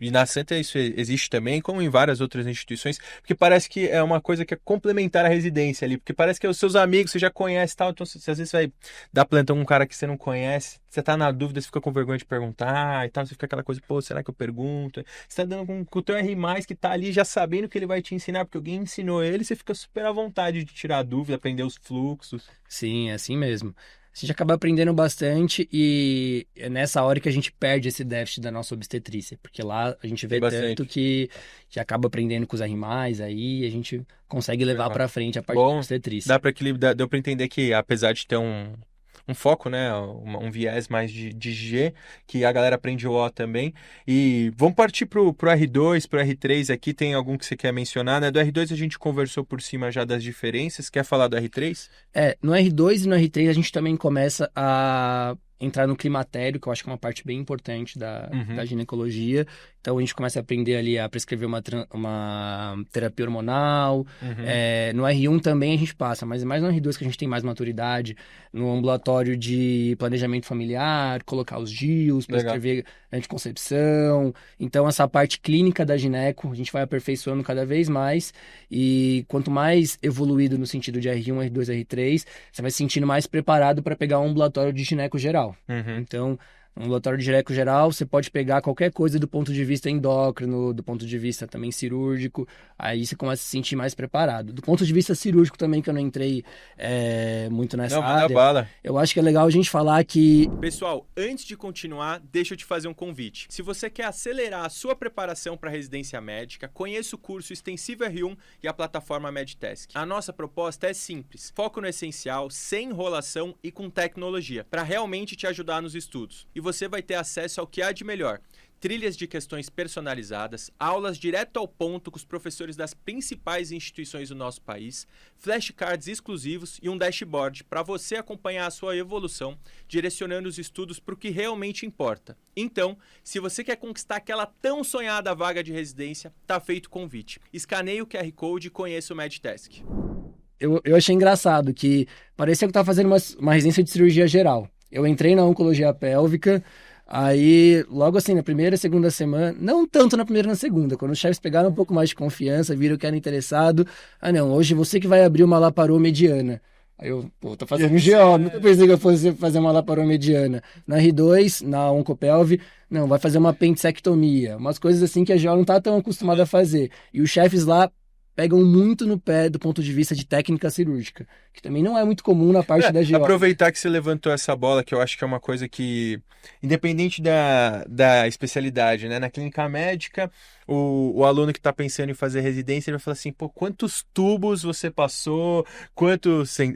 e na Santa isso existe também, como em várias outras instituições, porque parece que é uma coisa que é complementar à residência ali, porque parece que os seus amigos você já conhece e tal, então você, às vezes vai dar plantão com um cara que você não conhece, você tá na dúvida, você fica com vergonha de perguntar e tal, você fica aquela coisa, pô, será que eu pergunto? Você tá dando com o teu R+, que tá ali já sabendo que ele vai te ensinar, porque alguém ensinou ele, você fica super à vontade de tirar a dúvida, aprender os fluxos. Sim, é assim mesmo. a gente acaba aprendendo bastante e é nessa hora que a gente perde esse déficit da nossa obstetrícia, porque lá a gente vê tanto que acaba aprendendo com os animais aí, a gente consegue levar para frente a parte da obstetrícia. Dá para equilibrar, deu para entender que apesar de ter um foco, né, um viés mais de G, que a galera aprende o O também. E vamos partir pro R2, pro R3 aqui, tem algum que você quer mencionar, né? Do R2 a gente conversou por cima já das diferenças, quer falar do R3? No R2 e no R3 a gente também começa a entrar no climatério, que eu acho que é uma parte bem importante da ginecologia. Então, a gente começa a aprender ali a prescrever uma terapia hormonal. No R1 também a gente passa, mas é mais no R2 que a gente tem mais maturidade. No ambulatório de planejamento familiar, colocar os DIUs, prescrever anticoncepção. Então, essa parte clínica da gineco, a gente vai aperfeiçoando cada vez mais. E quanto mais evoluído no sentido de R1, R2, R3, você vai se sentindo mais preparado para pegar um ambulatório de gineco geral. Então, no ambulatório de gineco geral, você pode pegar qualquer coisa do ponto de vista endócrino, do ponto de vista também cirúrgico, aí você começa a se sentir mais preparado. Do ponto de vista cirúrgico também, que eu não entrei muito nessa área, bala. Eu acho que é legal a gente falar que... Pessoal, antes de continuar, deixa eu te fazer um convite. Se você quer acelerar a sua preparação para a residência médica, conheça o curso Extensivo R1 e a plataforma Medtask. A nossa proposta é simples, foco no essencial, sem enrolação e com tecnologia, para realmente te ajudar nos estudos. E você vai ter acesso ao que há de melhor. Trilhas de questões personalizadas, aulas direto ao ponto com os professores das principais instituições do nosso país, flashcards exclusivos e um dashboard para você acompanhar a sua evolução, direcionando os estudos para o que realmente importa. Então, se você quer conquistar aquela tão sonhada vaga de residência, tá feito o convite. Escaneie o QR Code e conheça o Medtask. Eu achei engraçado que parecia que eu estava fazendo uma residência de cirurgia geral. Eu entrei na oncologia pélvica, aí logo assim, na primeira, segunda semana, não tanto na primeira e na segunda, quando os chefes pegaram um pouco mais de confiança, viram que era interessado, não, hoje você que vai abrir uma laparô mediana. Aí eu, tô fazendo GO, nunca pensei que eu fosse fazer uma laparô mediana. Na R2, na oncopelve, não, vai fazer uma apendicectomia, umas coisas assim que a GO não tá tão acostumada a fazer. E os chefes lá pegam muito no pé do ponto de vista de técnica cirúrgica, que também não é muito comum na parte da GO. Aproveitar que você levantou essa bola, que eu acho que é uma coisa que, independente da especialidade, né? Na clínica médica, o aluno que está pensando em fazer residência, ele vai falar assim, quantos tubos você passou,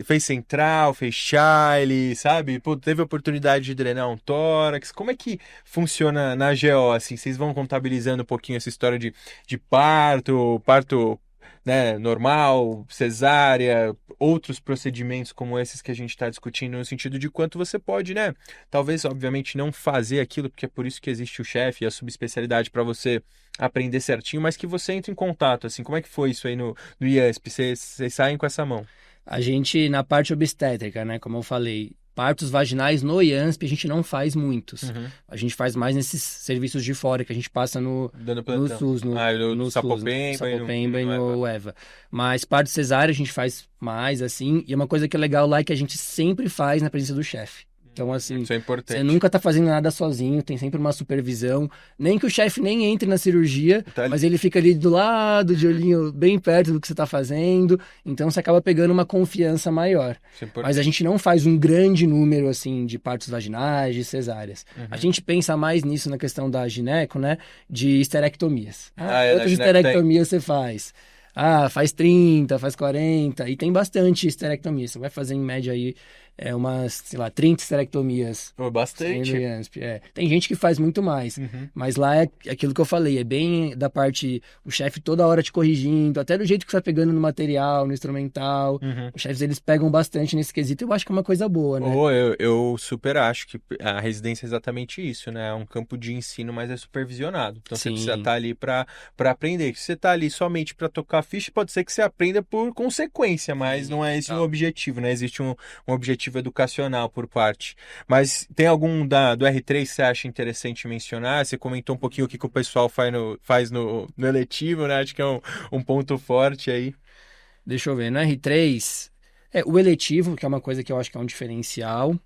fez central, fez Chile, sabe? Teve oportunidade de drenar um tórax, como é que funciona na GO, assim? Vocês vão contabilizando um pouquinho essa história de parto, né, normal, cesárea, outros procedimentos como esses que a gente está discutindo, no sentido de quanto você pode, né? Talvez, obviamente, não fazer aquilo, porque é por isso que existe o chefe e a subespecialidade para você aprender certinho, mas que você entre em contato, assim, como é que foi isso aí no IASP? Vocês saem com essa mão? A gente, na parte obstétrica, né, como eu falei, partos vaginais no IANSP a gente não faz muitos. A gente faz mais nesses serviços de fora, que a gente passa no SUS, no Sapopemba e no EVA. Mas parto cesárea a gente faz mais, assim, e uma coisa que é legal lá é que a gente sempre faz na presença do chefe. Então, assim, isso é importante. Você nunca tá fazendo nada sozinho, tem sempre uma supervisão. Nem que o chefe nem entre na cirurgia, mas ele fica ali do lado, de olhinho bem perto do que você tá fazendo. Então, você acaba pegando uma confiança maior. Mas a gente não faz um grande número, assim, de partos vaginais, de cesáreas. A gente pensa mais nisso na questão da gineco, né? De esterectomias. Quantas esterectomias você faz? Faz 30, faz 40, e tem bastante esterectomia. Você vai fazer em média aí umas, sei lá, 30 esterectomias. Bastante. Tem gente que faz muito mais, mas lá é aquilo que eu falei, é bem da parte, o chefe toda hora te corrigindo, até do jeito que você tá pegando no material, no instrumental. Os chefes, eles pegam bastante nesse quesito, eu acho que é uma coisa boa, né? Eu super acho que a residência é exatamente isso, né? É um campo de ensino, mas é supervisionado. Então você precisa estar ali para aprender. Se você tá ali somente para tocar ficha, pode ser que você aprenda por consequência, mas não é esse o objetivo, né? Existe um objetivo educacional por parte. Mas tem algum do R3 que você acha interessante mencionar? Você comentou um pouquinho o que o pessoal faz no eletivo, né? Acho que é um ponto forte aí. Deixa eu ver, no R3, o eletivo, que é uma coisa que eu acho que é um diferencial.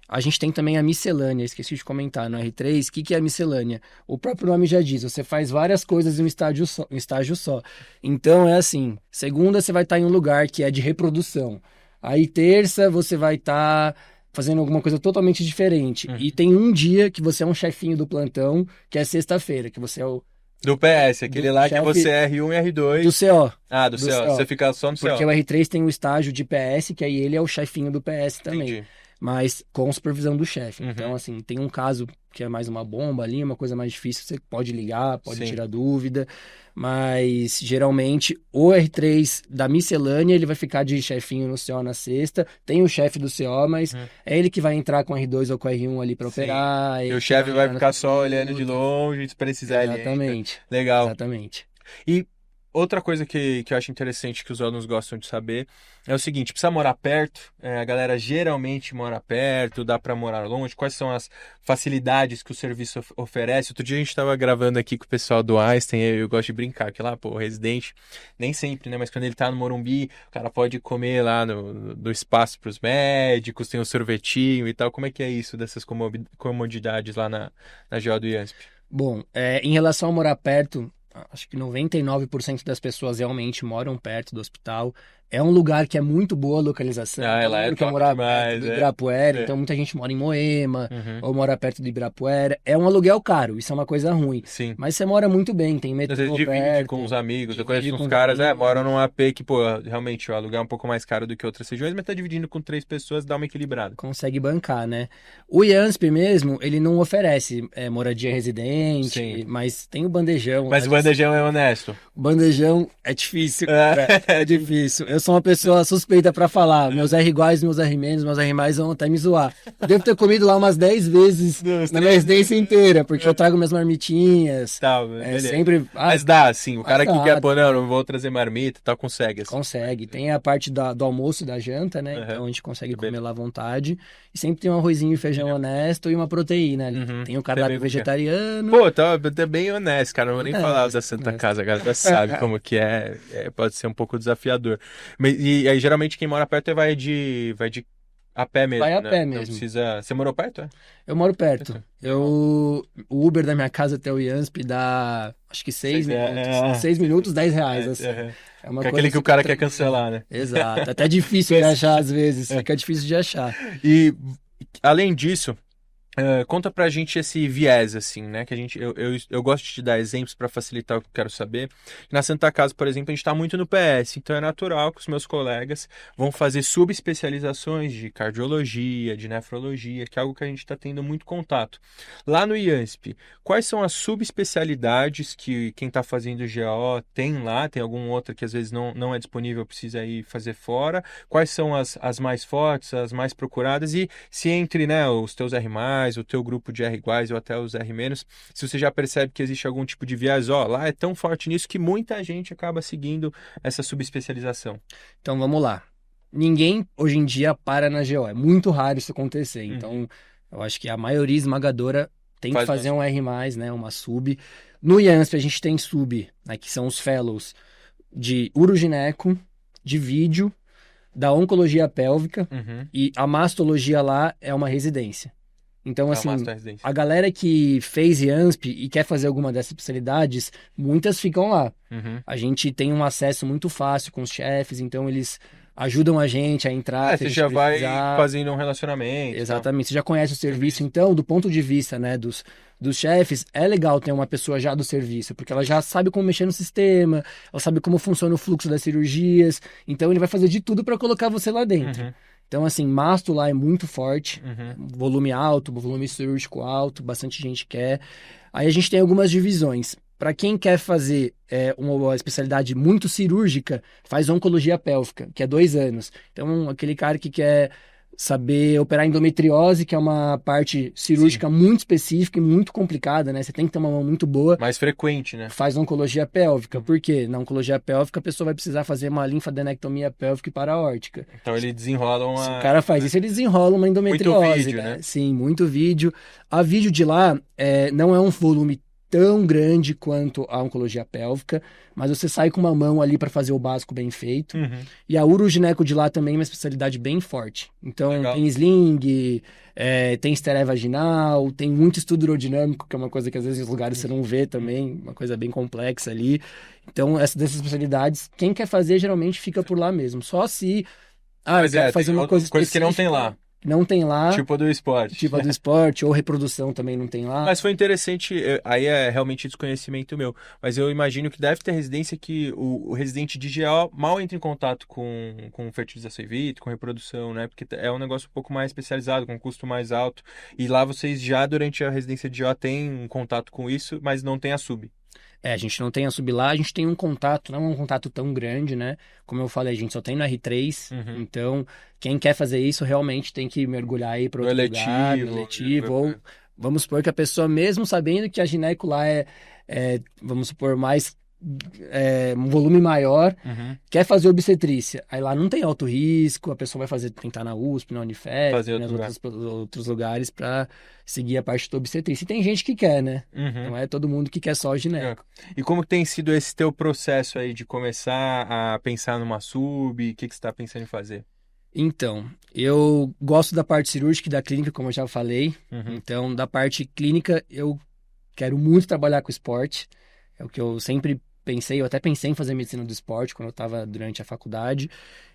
A gente tem também a miscelânea, esqueci de comentar no R3, o que é a miscelânea? O próprio nome já diz, você faz várias coisas em um estágio só. Então é assim, segunda você vai estar em um lugar que é de reprodução. Aí terça você vai estar fazendo alguma coisa totalmente diferente. Uhum. E tem um dia que você é um chefinho do plantão, que é sexta-feira, que você é o Do PS, aquele do lá que chefe você é R1 e R2. do CO. Ah, do CO. Você fica só no CO. Porque o R3 tem o estágio de PS, que aí ele é o chefinho do PS também. Entendi. Mas com supervisão do chefe. Uhum. Então, assim, tem um caso que é mais uma bomba ali, uma coisa mais difícil, você pode ligar, pode Sim. tirar dúvida, mas geralmente o R3 da miscelânea, ele vai ficar de chefinho no CO na sexta, tem o chefe do CO, mas é ele que vai entrar com o R2 ou com o R1 ali pra Sim. operar. E o chefe vai ficar só olhando de longe, se precisar ele entra. Exatamente. Legal. Exatamente. E outra coisa que eu acho interessante que os alunos gostam de saber é o seguinte: precisa morar perto? A galera geralmente mora perto, dá para morar longe? Quais são as facilidades que o serviço oferece? Outro dia a gente estava gravando aqui com o pessoal do Einstein, eu gosto de brincar, que lá, pô, o residente, nem sempre, né? Mas quando ele tá no Morumbi, o cara pode comer lá no espaço para os médicos, tem um sorvetinho e tal. Como é que é isso, dessas comodidades lá na GO do IANSP? Bom, em relação a morar perto, acho que 99% das pessoas realmente moram perto do hospital. É um lugar que é muito boa a localização. Lá é top demais, perto do Ibirapuera, então muita gente mora em Moema, ou mora perto do Ibirapuera. É um aluguel caro, isso é uma coisa ruim. Sim. Mas você mora muito bem, tem metrô Às vezes divide perto. com os amigos, eu conheço com uns os caras, amigos. moram num AP que, pô, realmente o aluguel é um pouco mais caro do que outras regiões, mas tá dividindo com 3 pessoas, dá uma equilibrada. Consegue bancar, né? O IANSP mesmo, ele não oferece moradia residente, Sim. mas tem o bandejão. Mas o bandejão é honesto. O bandejão é difícil, cara, é difícil. Eu sou uma pessoa suspeita pra falar. Meus R iguais, meus R menos, meus R mais vão até me zoar. Eu devo ter comido lá umas 10 vezes na minha residência inteira, porque eu trago minhas marmitinhas. Tá, sempre. Mas dá, assim, o cara que dá. quer, pô, não vou trazer marmita e tal, consegue. Assim. Consegue. Tem a parte do almoço e da janta, né? Então a gente consegue comer lá à vontade. E sempre tem um arrozinho e feijão honesto e uma proteína ali. Tem o cardápio vegetariano. Pô, tá bem honesto, cara. Não vou nem falar da Santa Casa, a galera sabe como que é. Pode ser um pouco desafiador. E aí, geralmente, quem mora perto vai de a pé mesmo, Vai a né? pé Não mesmo. precisa... Você morou perto, é? Eu moro perto. O Uber da minha casa até o IANSP dá, acho que 6 minutos. 6 minutos, R$10. Assim. É uma coisa aquele que o cara quer cancelar, né? Exato. Até difícil de achar, às vezes. Fica difícil de achar. E, além disso, conta pra gente esse viés, assim, né? Que eu gosto de te dar exemplos para facilitar o que eu quero saber. Na Santa Casa, por exemplo, a gente tá muito no PS, então é natural que os meus colegas vão fazer subespecializações de cardiologia, de nefrologia, que é algo que a gente está tendo muito contato. Lá no IANSP, quais são as subespecialidades que quem está fazendo GO tem lá? Tem alguma outra que às vezes não é disponível, precisa ir fazer fora? Quais são as mais fortes, as mais procuradas? E se entre, né, os teus R+, o teu grupo de R iguais ou até os R-, se você já percebe que existe algum tipo de viés, lá é tão forte nisso que muita gente acaba seguindo essa subespecialização. Então vamos lá. Ninguém hoje em dia para na GO, é muito raro isso acontecer. Então eu acho que a maioria esmagadora tem que fazer um R+, né, uma sub. No IANSP a gente tem sub, né, que são os fellows de urogineco, de vídeo, da oncologia pélvica e a mastologia lá é uma residência. Então, assim, a galera que fez IANSP e quer fazer alguma dessas especialidades, muitas ficam lá. A gente tem um acesso muito fácil com os chefes, então eles ajudam a gente a entrar. Você já vai fazendo um relacionamento. Exatamente, você já conhece o serviço, então, do ponto de vista, né, dos chefes, é legal ter uma pessoa já do serviço, porque ela já sabe como mexer no sistema, ela sabe como funciona o fluxo das cirurgias, então ele vai fazer de tudo para colocar você lá dentro. Então, assim, masto lá é muito forte, volume alto, volume cirúrgico alto, bastante gente quer. Aí a gente tem algumas divisões. Para quem quer fazer uma especialidade muito cirúrgica, faz oncologia pélvica, que é 2 anos. Então, aquele cara que quer saber operar endometriose, que é uma parte cirúrgica muito específica e muito complicada, né? Você tem que ter uma mão muito boa. Mais frequente, né? Faz oncologia pélvica. Por quê? Na oncologia pélvica, a pessoa vai precisar fazer uma linfadenectomia pélvica e paraórtica. Então, ele desenrola uma... Se o cara faz isso, ele desenrola uma endometriose. Muito vídeo, né? Sim, muito vídeo. A vídeo de lá não é um volume tão grande quanto a oncologia pélvica, mas você sai com uma mão ali para fazer o básico bem feito. E a urogineco de lá também é uma especialidade bem forte. Então, tem sling, tem estereia vaginal, tem muito estudo urodinâmico, que é uma coisa que às vezes nos lugares você não vê também, uma coisa bem complexa ali. Então, dessas especialidades, quem quer fazer geralmente fica por lá mesmo. Só se... eu quero fazer uma coisa que não tem lá. não tem lá. Tipo a do esporte. Tipo a do esporte, ou reprodução também não tem lá. Mas foi interessante, aí é realmente desconhecimento meu, mas eu imagino que deve ter residência que o residente de GO mal entra em contato com fertilização in vitro, com reprodução, né? Porque é um negócio um pouco mais especializado, com um custo mais alto. E lá vocês já, durante a residência de GO, têm um contato com isso, mas não tem a sub. A gente não tem a sub lá, a gente tem um contato, não é um contato tão grande, né? Como eu falei, a gente só tem no R3, então quem quer fazer isso realmente tem que mergulhar aí para outro lugar, no eletivo, ou vamos supor que a pessoa, mesmo sabendo que a gineco lá vamos supor, mais um volume maior, quer fazer obstetrícia. Aí lá não tem alto risco, a pessoa vai tentar na USP, na Unifesp, nos outros lugares para seguir a parte da obstetrícia. E tem gente que quer, né? Não é todo mundo que quer só gineco. E como tem sido esse teu processo aí de começar a pensar numa sub? O que você está pensando em fazer? Então, eu gosto da parte cirúrgica e da clínica, como eu já falei. Então, da parte clínica, eu quero muito trabalhar com esporte. É o que eu sempre pensei, eu até pensei em fazer medicina do esporte quando eu estava durante a faculdade.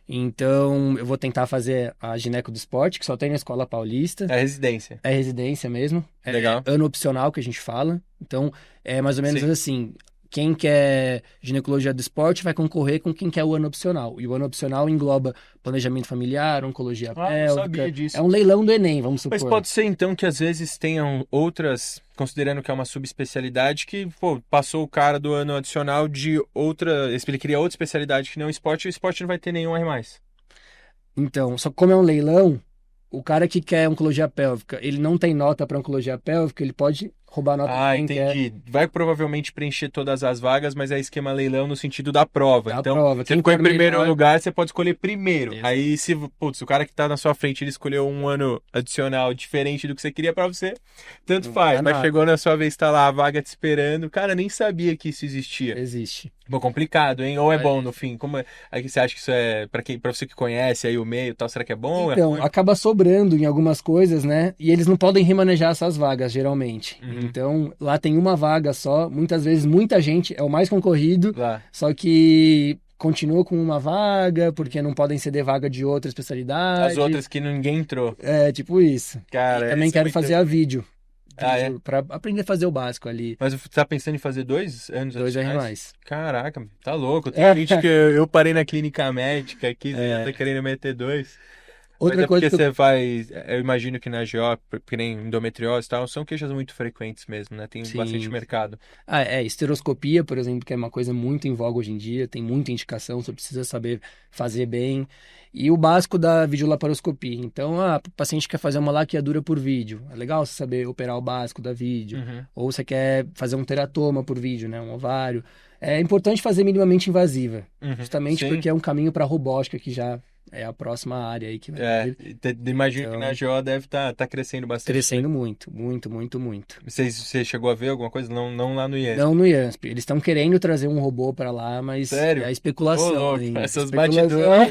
Então, eu vou tentar fazer a gineco do esporte, que só tem na Escola Paulista. É residência. É residência mesmo. Legal. É ano opcional que a gente fala. Então, é mais ou menos assim, quem quer ginecologia do esporte vai concorrer com quem quer o ano opcional. E o ano opcional engloba planejamento familiar, oncologia pélvica. Não sabia disso. É um leilão do Enem, vamos supor. Mas pode ser então que às vezes tenham outras, considerando que é uma subespecialidade, que passou o cara do ano adicional de outra, ele queria outra especialidade que não esporte, e o esporte não vai ter nenhum R+. Então, só como é um leilão, o cara que quer oncologia pélvica, ele não tem nota para oncologia pélvica, ele pode roubar a nota de quem entendi. quer. Vai provavelmente preencher todas as vagas, mas é esquema leilão no sentido da prova. Da então, prova. você ficou em primeiro melhor... lugar, você pode escolher primeiro. Isso. Aí, se o cara que tá na sua frente, ele escolheu um ano adicional diferente do que você queria pra você, tanto faz. Mas chegou na sua vez, tá lá a vaga te esperando. Cara, nem sabia que isso existia. Existe. Bom, complicado, hein? Ou é bom no fim? Como aí você acha que isso é para você que conhece aí o meio e tal, será que é bom? Então, acaba sobrando em algumas coisas, né? E eles não podem remanejar essas vagas, geralmente. Então, lá tem uma vaga só, muitas vezes muita gente, é o mais concorrido, só que continua com uma vaga, porque não podem ceder vaga de outra especialidade. As outras que ninguém entrou. É, tipo isso. Cara, e também quero fazer a vídeo. Pra aprender a fazer o básico ali. Mas você tá pensando em fazer 2 anos? 2 R+. Caraca, tá louco. Tem gente que eu parei na clínica médica aqui, você tá querendo meter 2. Outra coisa porque você faz, eu imagino que na GO, que nem endometriose e tal, são queixas muito frequentes mesmo, né? Tem bastante mercado. Esteroscopia, por exemplo, que é uma coisa muito em voga hoje em dia, tem muita indicação, você precisa saber fazer bem. E o básico da videolaparoscopia. Então, o paciente quer fazer uma laqueadura por vídeo. É legal você saber operar o básico da vídeo. Ou você quer fazer um teratoma por vídeo, né? Um ovário. É importante fazer minimamente invasiva. Justamente porque é um caminho para a robótica que já é a próxima área aí que vai vir. Imagino que na GO deve estar crescendo bastante. Crescendo muito. Você chegou a ver alguma coisa? Não lá no IANSP? Não no IANSP. Eles estão querendo trazer um robô para lá, mas sério? é a especulação. Essas batidoras.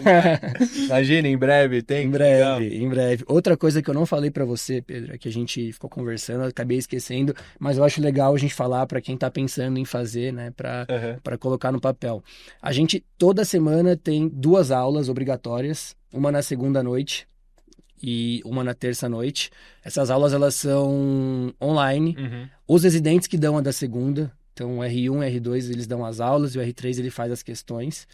Imagina, em breve tem. Em breve. Outra coisa que eu não falei para você, Pedro, é que a gente ficou conversando, eu acabei esquecendo, mas eu acho legal a gente falar para quem tá pensando em fazer, né, para colocar no papel. A gente toda semana tem 2 aulas obrigatórias, uma na segunda noite e uma na terça noite. Essas aulas elas são online. Os residentes que dão a da segunda, então o R1 e R2 eles dão as aulas e o R3 ele faz as questões.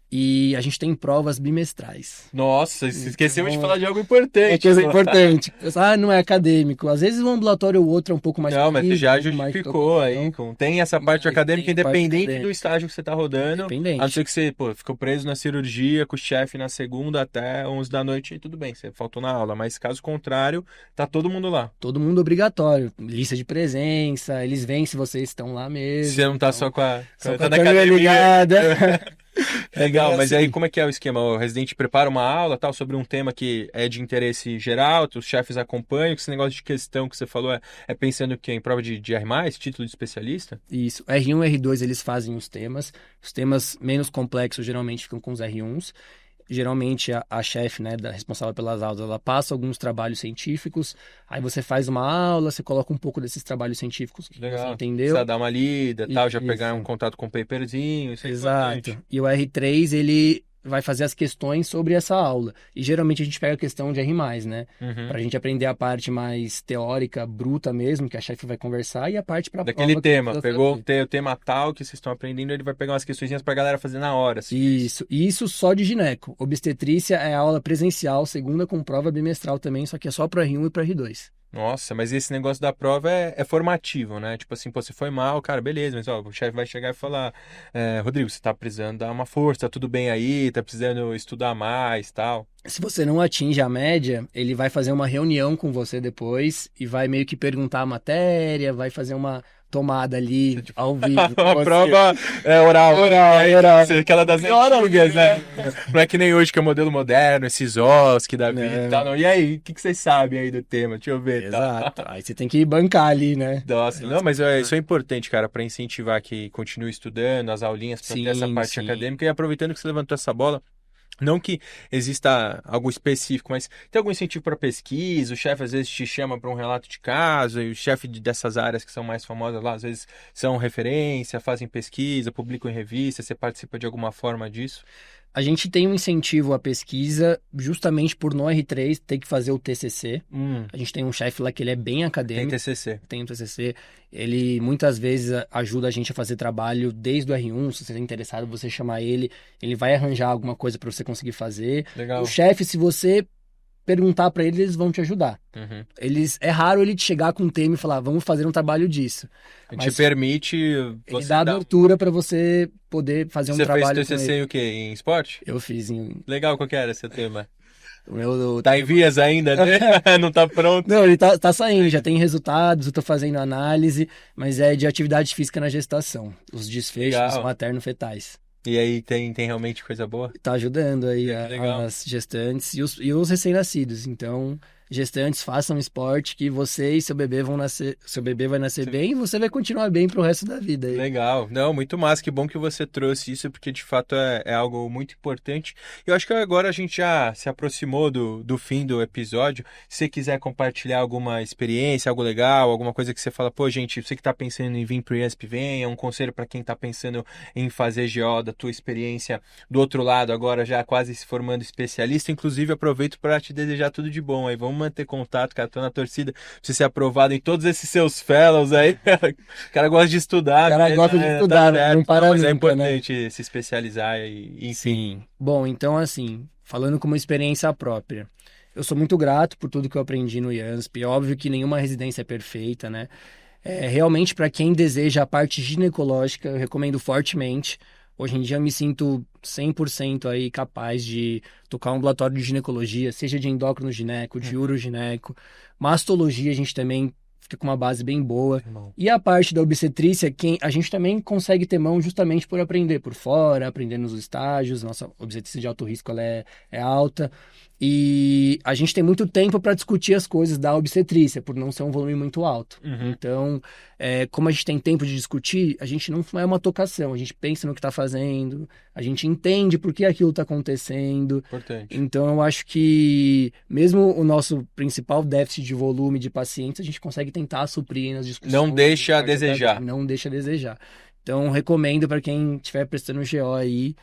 E a gente tem provas bimestrais. Nossa, esqueceu de falar de algo importante. É coisa importante. Não é acadêmico. Às vezes um ambulatório ou outro é um pouco mais... Não, mas você já justificou aí. Tem essa parte acadêmica independente do estágio que você está rodando. Independente. A não ser que você ficou preso na cirurgia com o chefe na segunda até 11 da noite e tudo bem, você faltou na aula. Mas caso contrário, tá todo mundo lá. Todo mundo obrigatório. Lista de presença, eles veem se vocês estão lá mesmo. Você não tá só com a câmera ligada. Legal, mas aí como é que é o esquema? O residente prepara uma aula tal sobre um tema que é de interesse geral, os chefes acompanham, esse negócio de questão que você falou é pensando que em prova de R+, título de especialista? Isso, R1 e R2 eles fazem os temas menos complexos geralmente ficam com os R1s. Geralmente a chefe, né, responsável pelas aulas, ela passa alguns trabalhos científicos, aí você faz uma aula, você coloca um pouco desses trabalhos científicos que você entendeu. Você dá uma lida, tal, já pegar um contato com o paperzinho, isso é exato. importante. E o R3, ele vai fazer as questões sobre essa aula. E geralmente a gente pega a questão de R+, né? Pra gente aprender a parte mais teórica, bruta mesmo, que a chefe vai conversar, e a parte pra Daquele prova que tema, precisa pegou saber. o tema tal que vocês estão aprendendo, ele vai pegar umas questõezinhas pra galera fazer na hora. Assim. Isso só de gineco. Obstetrícia é aula presencial, segunda com prova bimestral também, só que é só pro R1 e pro R2. Nossa, mas esse negócio da prova é formativo, né? Tipo assim, pô, você foi mal, cara, beleza, mas ó, o chefe vai chegar e falar, Rodrigo, você tá precisando dar uma força, tá tudo bem aí, tá precisando estudar mais, tal. Se você não atinge a média, ele vai fazer uma reunião com você depois e vai meio que perguntar a matéria, vai fazer uma tomada ali ao vivo com A você. prova é oral. Oral. Aquela das antigas, né? Não é que nem hoje que é modelo moderno, esses ossos que dá vida e tal. Não. E aí, o que vocês sabem aí do tema? Deixa eu ver. Exato. Aí você tem que bancar ali, né? Nossa, não, mas isso é importante, cara, para incentivar que continue estudando, as aulinhas, para ter essa parte acadêmica. E aproveitando que você levantou essa bola, não que exista algo específico, mas tem algum incentivo para pesquisa? O chefe às vezes te chama para um relato de caso, e o chefe dessas áreas que são mais famosas lá, às vezes são referência, fazem pesquisa, publicam em revista, você participa de alguma forma disso? A gente tem um incentivo à pesquisa justamente por no R3 ter que fazer o TCC. A gente tem um chefe lá que ele é bem acadêmico. Tem TCC. Tem o TCC. Ele muitas vezes ajuda a gente a fazer trabalho desde o R1. Se você é interessado, você chamar ele. Ele vai arranjar alguma coisa para você conseguir fazer. Legal. O chefe, se você perguntar para eles vão te ajudar. É raro ele te chegar com um tema e falar, vamos fazer um trabalho disso. Mas te permite... Ele dá abertura para você poder fazer um trabalho com ele. Você fez TCC o quê? Em esporte? Eu fiz em... Legal, qual que era seu tema? O tá em vias ainda, né? Não tá pronto? Não, ele tá saindo, já tem resultados, eu tô fazendo análise, mas é de atividade física na gestação. Os desfechos materno-fetais. E aí tem realmente coisa boa? Tá ajudando aí as gestantes e os recém-nascidos. Então, gestantes, façam esporte que você e seu bebê vão nascer, seu bebê vai nascer bem e você vai continuar bem pro resto da vida. Aí. Legal. Não, muito massa. Que bom que você trouxe isso, porque de fato é algo muito importante. Eu acho que agora a gente já se aproximou do fim do episódio. Se você quiser compartilhar alguma experiência, algo legal, alguma coisa que você fala, pô, gente, você que tá pensando em vir pro IESP, venha, um conselho para quem tá pensando em fazer GO, da tua experiência do outro lado, agora já quase se formando especialista. Inclusive, aproveito para te desejar tudo de bom aí. Vamos manter contato, cara. Tô na torcida pra você ser aprovado em todos esses seus fellows aí. O cara gosta de estudar. O cara gosta de estudar, não para mas nunca, é importante se especializar e enfim. Sim. Bom, então assim, falando como experiência própria, eu sou muito grato por tudo que eu aprendi no IANSP. Óbvio que nenhuma residência é perfeita, né? Realmente, para quem deseja a parte ginecológica, eu recomendo fortemente. Hoje em dia eu me sinto 100% aí capaz de tocar um ambulatório de ginecologia, seja de endócrino gineco, de urogineco. Mastologia a gente também fica com uma base bem boa. E a parte da obstetrícia, a gente também consegue ter mão justamente por aprender por fora, aprender nos estágios. Nossa obstetrícia de alto risco ela é alta. E a gente tem muito tempo para discutir as coisas da obstetrícia, por não ser um volume muito alto. Então, como a gente tem tempo de discutir, a gente não é uma tocação, a gente pensa no que está fazendo, a gente entende por que aquilo está acontecendo. Importante. Então, eu acho que mesmo o nosso principal déficit de volume de pacientes, a gente consegue tentar suprir nas discussões. Não deixa a desejar. Não deixa a desejar. Então, recomendo para quem estiver prestando GO aí,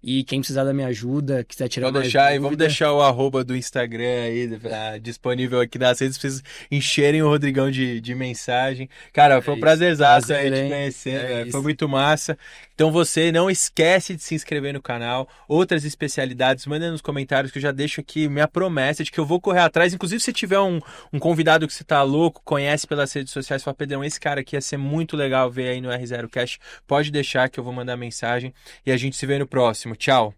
e quem precisar da minha ajuda, quiser tirar mais dúvida... Vamos deixar o @, do Instagram aí disponível aqui nas redes, pra vocês encherem o Rodrigão de mensagem. Cara, foi um prazerzaço aí te conhecer, foi muito massa. Então você não esquece de se inscrever no canal. Outras especialidades, manda nos comentários que eu já deixo aqui minha promessa de que eu vou correr atrás. Inclusive, se tiver um convidado que você tá louco, conhece pelas redes sociais, fala, Pedrão, esse cara aqui ia ser muito legal ver aí no R0Cast, pode deixar que eu vou mandar mensagem e a gente se vê no próximo. Tchau!